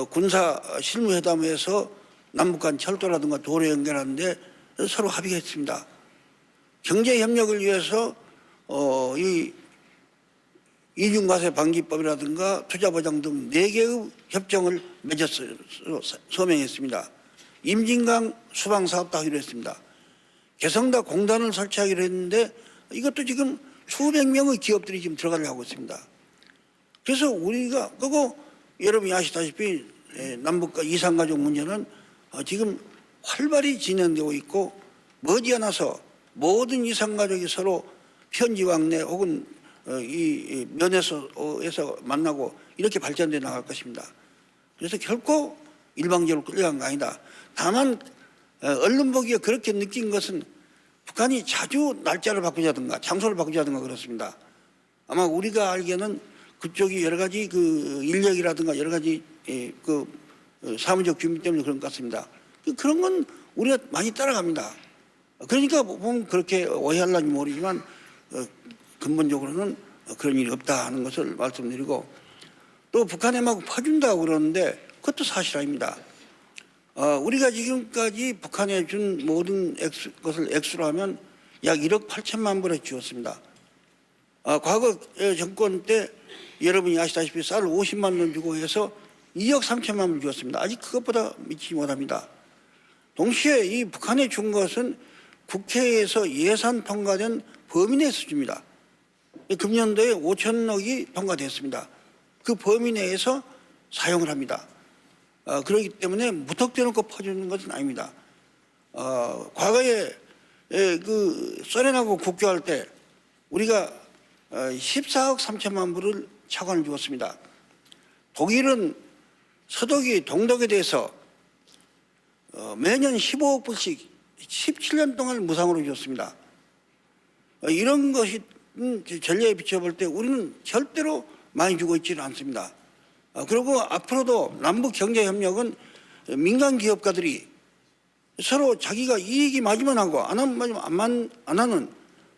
군사 실무회담에서 남북 간 철도라든가 도로 연결하는데 서로 합의했습니다. 경제 협력을 위해서 이 이중과세 방지법이라든가 투자보장 등 4개의 협정을 맺었어요. 서명했습니다. 임진강 수방사업도 하기로 했습니다. 개성다 공단을 설치하기로 했는데 이것도 지금 수백 명의 기업들이 지금 들어가려고 하고 있습니다. 그래서 우리가 그거 여러분이 아시다시피 남북과 이산가족 문제는 지금 활발히 진행되고 있고 머지않아서 모든 이산가족이 서로 편지 왕래 혹은 이 면에서에서 만나고 이렇게 발전돼 나갈 것입니다. 그래서 결코 일방적으로 끌려간 거 아니다. 다만 언론 보기에 그렇게 느낀 것은 북한이 자주 날짜를 바꾸자든가 장소를 바꾸자든가 그렇습니다. 아마 우리가 알기에는 그쪽이 여러 가지 그 인력이라든가 여러 가지 그 사무적 준비 때문에 그런 것 같습니다. 그런 건 우리가 많이 따라갑니다. 그러니까 보면 그렇게 오해할런지 모르지만 근본적으로는 그런 일이 없다 하는 것을 말씀드리고, 또 북한에 막 퍼준다고 그러는데 그것도 사실 아닙니다. 우리가 지금까지 북한에 준 모든 것을 액수로 하면 약 1억 8천만 불에 주었습니다. 과거 정권 때 여러분이 아시다시피 쌀 50만 원 주고 해서 2억 3천만 불 주었습니다. 아직 그것보다 미치지 못합니다. 동시에 이 북한에 준 것은 국회에서 예산 통과된 범위 내에서 줍니다. 금년도에 5천억이 통과됐습니다. 그 범위 내에서 사용을 합니다. 그렇기 때문에 무턱대놓고 퍼주는 것은 아닙니다. 과거에 그 소련하고 국교할 때 우리가 14억 3천만 불을 차관을 주었습니다. 독일은 서독이 동독에 대해서 매년 15억 불씩 17년 동안 무상으로 줬습니다. 이런 것이 전례에 비춰볼 때 우리는 절대로 많이 주고 있지는 않습니다. 그리고 앞으로도 남북경제협력은 민간 기업가들이 서로 자기가 이익이 맞으면 하고 안 하는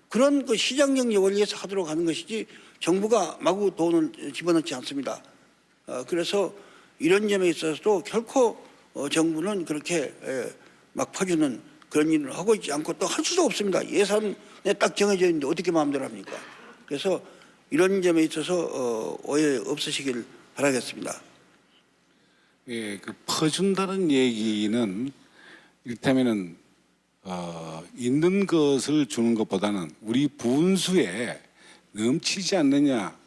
그런 그 시장적 원리에서 하도록 하는 것이지 정부가 마구 돈을 집어넣지 않습니다. 그래서 이런 점에 있어서도 결코 정부는 그렇게 막 퍼주는 그런 일을 하고 있지 않고 또 할 수도 없습니다. 예산에 딱 정해져 있는데 어떻게 마음대로 합니까? 그래서 이런 점에 있어서 오해 없으시길 바라겠습니다. 예, 그 퍼준다는 얘기는 이를테면은 있는 것을 주는 것보다는 우리 분수에 넘치지 않느냐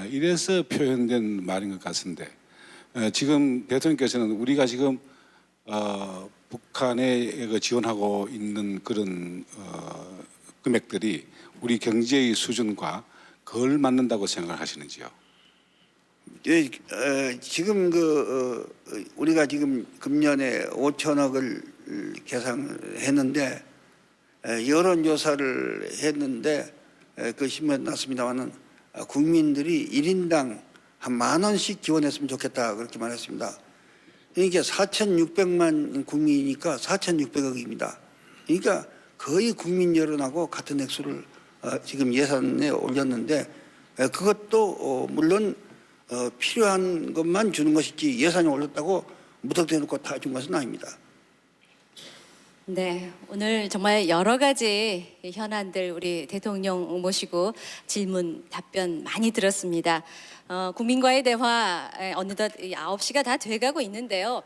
이래서 표현된 말인 것 같은데 지금 대통령께서는 우리가 지금 북한에 지원하고 있는 그런 금액들이 우리 경제의 수준과 걸맞는다고 생각하시는지요? 예, 지금 우리가 지금 금년에 5천억을 계산했는데 여론조사를 했는데 그 신문에 났습니다만은 국민들이 1인당 한 10,000원씩 지원했으면 좋겠다 그렇게 말했습니다. 그러니까 4,600만 국민이니까 4,600억입니다. 그러니까 거의 국민 여론하고 같은 액수를 지금 예산에 올렸는데 그것도 물론 필요한 것만 주는 것이지 예산이 올렸다고 무턱대놓고 다 준 것은 아닙니다. 네, 오늘 정말 여러 가지 현안들 우리 대통령 모시고 질문, 답변 많이 들었습니다. 국민과의 대화 어느덧 9시가 다 돼가고 있는데요.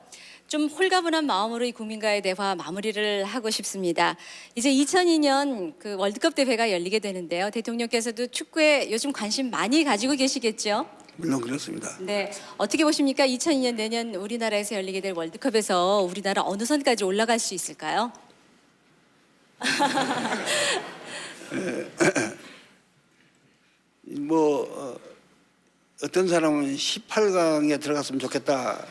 좀 홀가분한 마음으로 이 국민과의 대화 마무리를 하고 싶습니다. 이제 2002년 그 월드컵 대회가 열리게 되는데요. 대통령께서도 축구에 요즘 관심 많이 가지고 계시겠죠? 물론 그렇습니다. 네, 어떻게 보십니까? 2002년 내년 우리나라에서 열리게 될 월드컵에서 우리나라 어느 선까지 올라갈 수 있을까요? 어떤 사람은 18강에 들어갔으면 좋겠다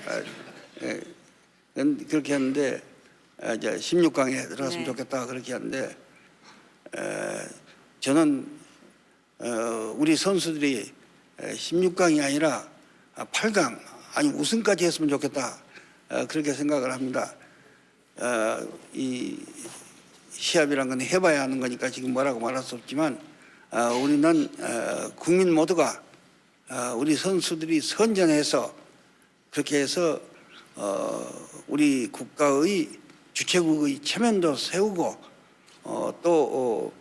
그렇게 하는데 이제 16강에 들어갔으면 좋겠다 그렇게 하는데 저는 우리 선수들이 16강이 아니라 8강 아니 우승까지 했으면 좋겠다 그렇게 생각을 합니다. 이 시합이란 건 해봐야 하는 거니까 지금 뭐라고 말할 수 없지만 우리는 국민 모두가 우리 선수들이 선전해서 그렇게 해서 우리 국가의 주체국의 체면도 세우고 또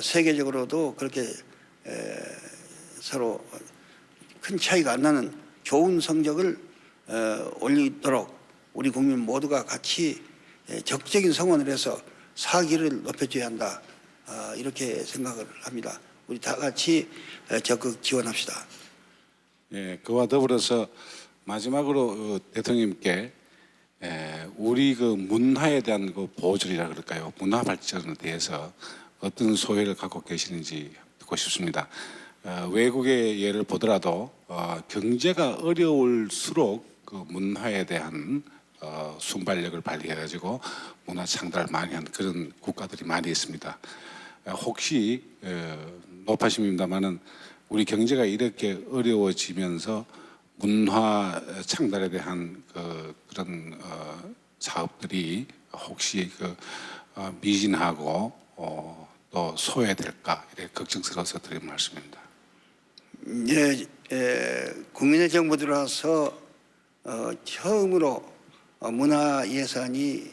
세계적으로도 그렇게 서로 큰 차이가 안 나는 좋은 성적을 올리도록 우리 국민 모두가 같이 적극적인 성원을 해서 사기를 높여줘야 한다. 이렇게 생각을 합니다. 우리 다 같이 적극 지원합시다. 예, 그와 더불어서 마지막으로 대통령님께 우리 그 문화에 대한 그 보존이라 그럴까요? 문화 발전에 대해서 어떤 소회를 갖고 계시는지 듣고 싶습니다. 외국의 예를 보더라도 경제가 어려울수록 그 문화에 대한 순발력을 발휘해가지고 문화 창달을 많이 하는 그런 국가들이 많이 있습니다. 혹시 높아심입니다만은 우리 경제가 이렇게 어려워지면서 문화 창달에 대한 그런 사업들이 혹시 미진하고 또 소외될까 이렇게 걱정스러워서 드린 말씀입니다. 국민의 정부 들어서 처음으로 문화 예산이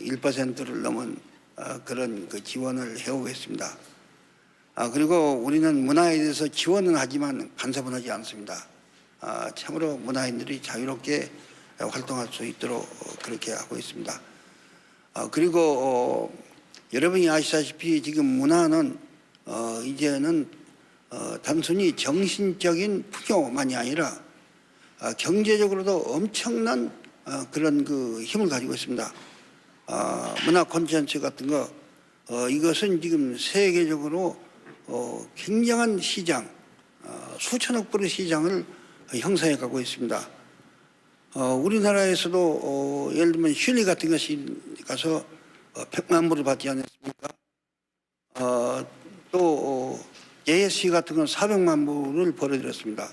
1%를 넘은 그런 그 지원을 해오고 있습니다. 그리고 우리는 문화에 대해서 지원은 하지만 간섭은 하지 않습니다. 참으로 문화인들이 자유롭게 활동할 수 있도록 그렇게 하고 있습니다. 그리고 여러분이 아시다시피 지금 문화는 이제는 단순히 정신적인 풍요만이 아니라 경제적으로도 엄청난 그런 그 힘을 가지고 있습니다. 문화 콘텐츠 같은 거 이것은 지금 세계적으로 굉장한 시장, 수천억 불의 시장을 형성해 가고 있습니다. 우리나라에서도 예를 들면 슐리 같은 것이 가서 100만 불을 받지 않았습니까? 또 JSC 같은 건 400만 불을 벌어들였습니다.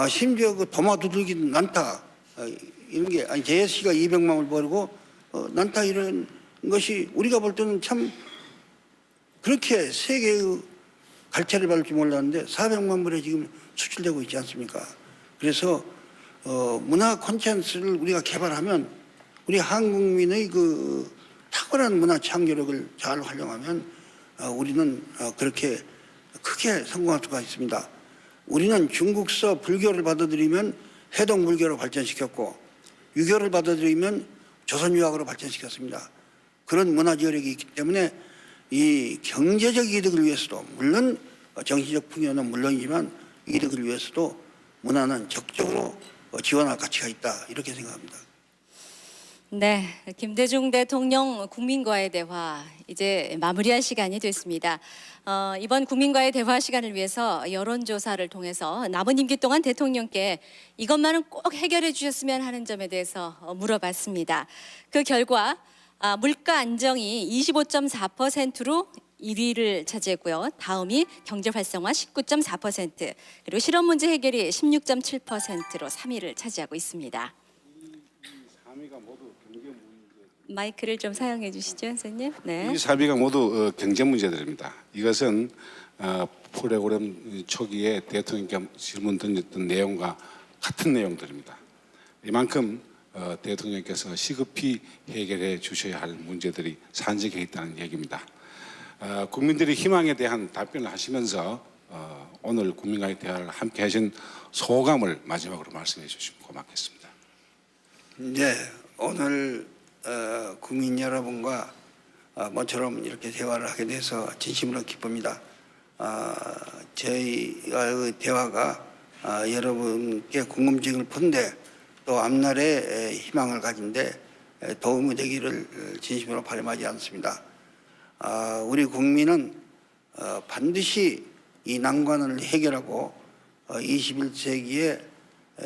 심지어 그 도마두들기 난타 이런 게 아니 JSC가 200만 불 벌고 난타 이런 것이 우리가 볼 때는 참 그렇게 세계의 갈채를 밟을 줄 몰랐는데 400만 불에 지금 수출되고 있지 않습니까? 그래서 문화 콘텐츠를 우리가 개발하면 우리 한국민의 그 탁월한 문화 창조력을 잘 활용하면 우리는 그렇게 크게 성공할 수가 있습니다. 우리는 중국서 불교를 받아들이면 해동 불교로 발전시켰고 유교를 받아들이면 조선 유학으로 발전시켰습니다. 그런 문화 지역이 있기 때문에 이 경제적 이득을 위해서도 물론 정신적 풍요는 물론이지만 이득을 위해서도 문화는 적극적으로 지원할 가치가 있다 이렇게 생각합니다. 네, 김대중 대통령 국민과의 대화 이제 마무리할 시간이 됐습니다. 이번 국민과의 대화 시간을 위해서 여론조사를 통해서 남은 임기 동안 대통령께 이것만은 꼭 해결해 주셨으면 하는 점에 대해서 물어봤습니다. 그 결과 물가 안정이 25.4%로 1위를 차지했고요. 다음이 경제 활성화 19.4%, 그리고 실업 문제 해결이 16.7%로 3위를 차지하고 있습니다. 마이크를 좀 사용해 주시죠, 선생님. 네. 이 3위가 모두 경제 문제들입니다. 이것은 프로그램 초기에 대통령께 질문 던졌던 내용과 같은 내용들입니다. 이만큼 대통령께서 시급히 해결해 주셔야 할 문제들이 산적해 있다는 얘기입니다. 국민들이 희망에 대한 답변을 하시면서 오늘 국민과의 대화를 함께 하신 소감을 마지막으로 말씀해 주시면 고맙겠습니다. 네, 오늘 국민 여러분과 모처럼 이렇게 대화를 하게 돼서 진심으로 기쁩니다. 저희의 대화가 여러분께 궁금증을 푼데 또 앞날에 희망을 가진데 도움이 되기를 진심으로 바람하지 않습니다. 우리 국민은 반드시 이 난관을 해결하고 21세기에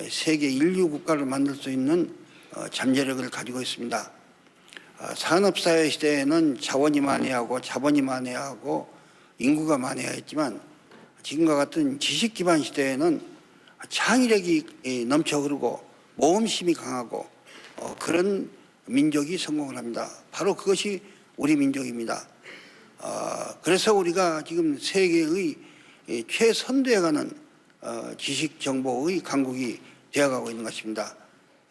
세계 인류 국가를 만들 수 있는 잠재력을 가지고 있습니다. 산업사회 시대에는 자원이 만회하고 자본이 만회하고 인구가 만회했지만 지금과 같은 지식 기반 시대에는 창의력이 넘쳐 흐르고 모험심이 강하고 그런 민족이 성공을 합니다. 바로 그것이 우리 민족입니다. 그래서 우리가 지금 세계의 최선두에 가는 지식 정보의 강국이 되어가고 있는 것입니다.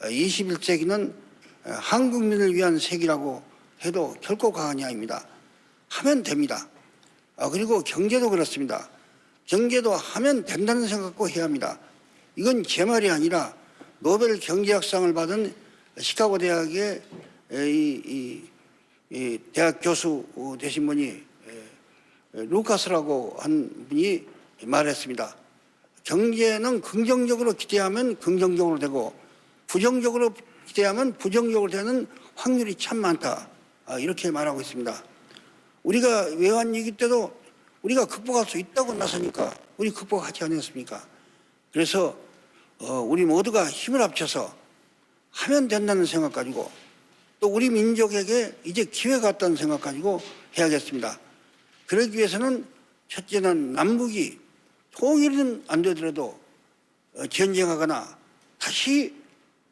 21세기는 한국민을 위한 세기라고 해도 결코 과언이 아닙니다. 하면 됩니다. 그리고 경제도 그렇습니다. 경제도 하면 된다는 생각고 해야 합니다. 이건 제 말이 아니라 노벨 경제학상을 받은 시카고 대학의 이 대학 교수 되신 분이 루카스라고 한 분이 말했습니다. 경제는 긍정적으로 기대하면 긍정적으로 되고 부정적으로 기대하면 부정적으로 되는 확률이 참 많다. 이렇게 말하고 있습니다. 우리가 외환위기 때도 우리가 극복할 수 있다고 나서니까 우리 극복하지 않았습니까? 그래서 우리 모두가 힘을 합쳐서 하면 된다는 생각 가지고 또 우리 민족에게 이제 기회가 왔다는 생각 가지고 해야겠습니다. 그러기 위해서는 첫째는 남북이 통일은 안 되더라도 전쟁하거나 다시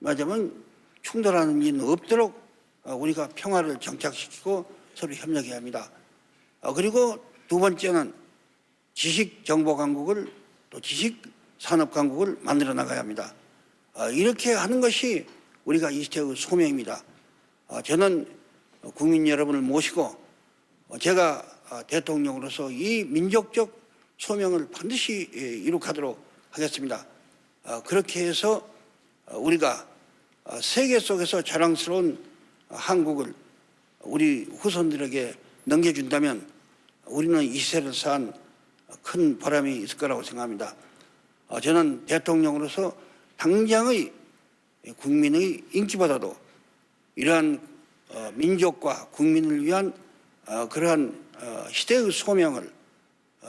말하자면 충돌하는 일은 없도록 우리가 평화를 정착시키고 서로 협력해야 합니다. 그리고 두 번째는 지식정보강국을 또 지식산업강국을 만들어 나가야 합니다. 이렇게 하는 것이 우리가 이 시대의 소명입니다. 저는 국민 여러분을 모시고 제가 대통령으로서 이 민족적 소명을 반드시 이룩하도록 하겠습니다. 그렇게 해서 우리가 세계 속에서 자랑스러운 한국을 우리 후손들에게 넘겨준다면 우리는 이 세를 쌓은 큰 보람이 있을 거라고 생각합니다. 저는 대통령으로서 당장의 국민의 인기보다도 이러한 민족과 국민을 위한 그러한 시대의 소명을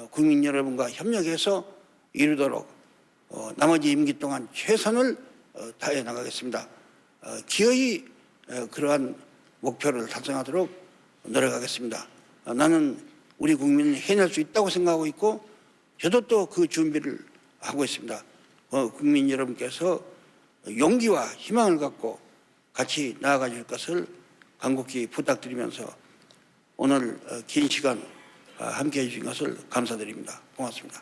국민 여러분과 협력해서 이루도록 나머지 임기 동안 최선을 다해 나가겠습니다. 기어이 그러한 목표를 달성하도록 노력하겠습니다. 나는 우리 국민은 해낼 수 있다고 생각하고 있고 저도 또 그 준비를 하고 있습니다. 국민 여러분께서 용기와 희망을 갖고 같이 나아가 줄 것을 간곡히 부탁드리면서 오늘 긴 시간 함께해 주신 것을 감사드립니다. 고맙습니다.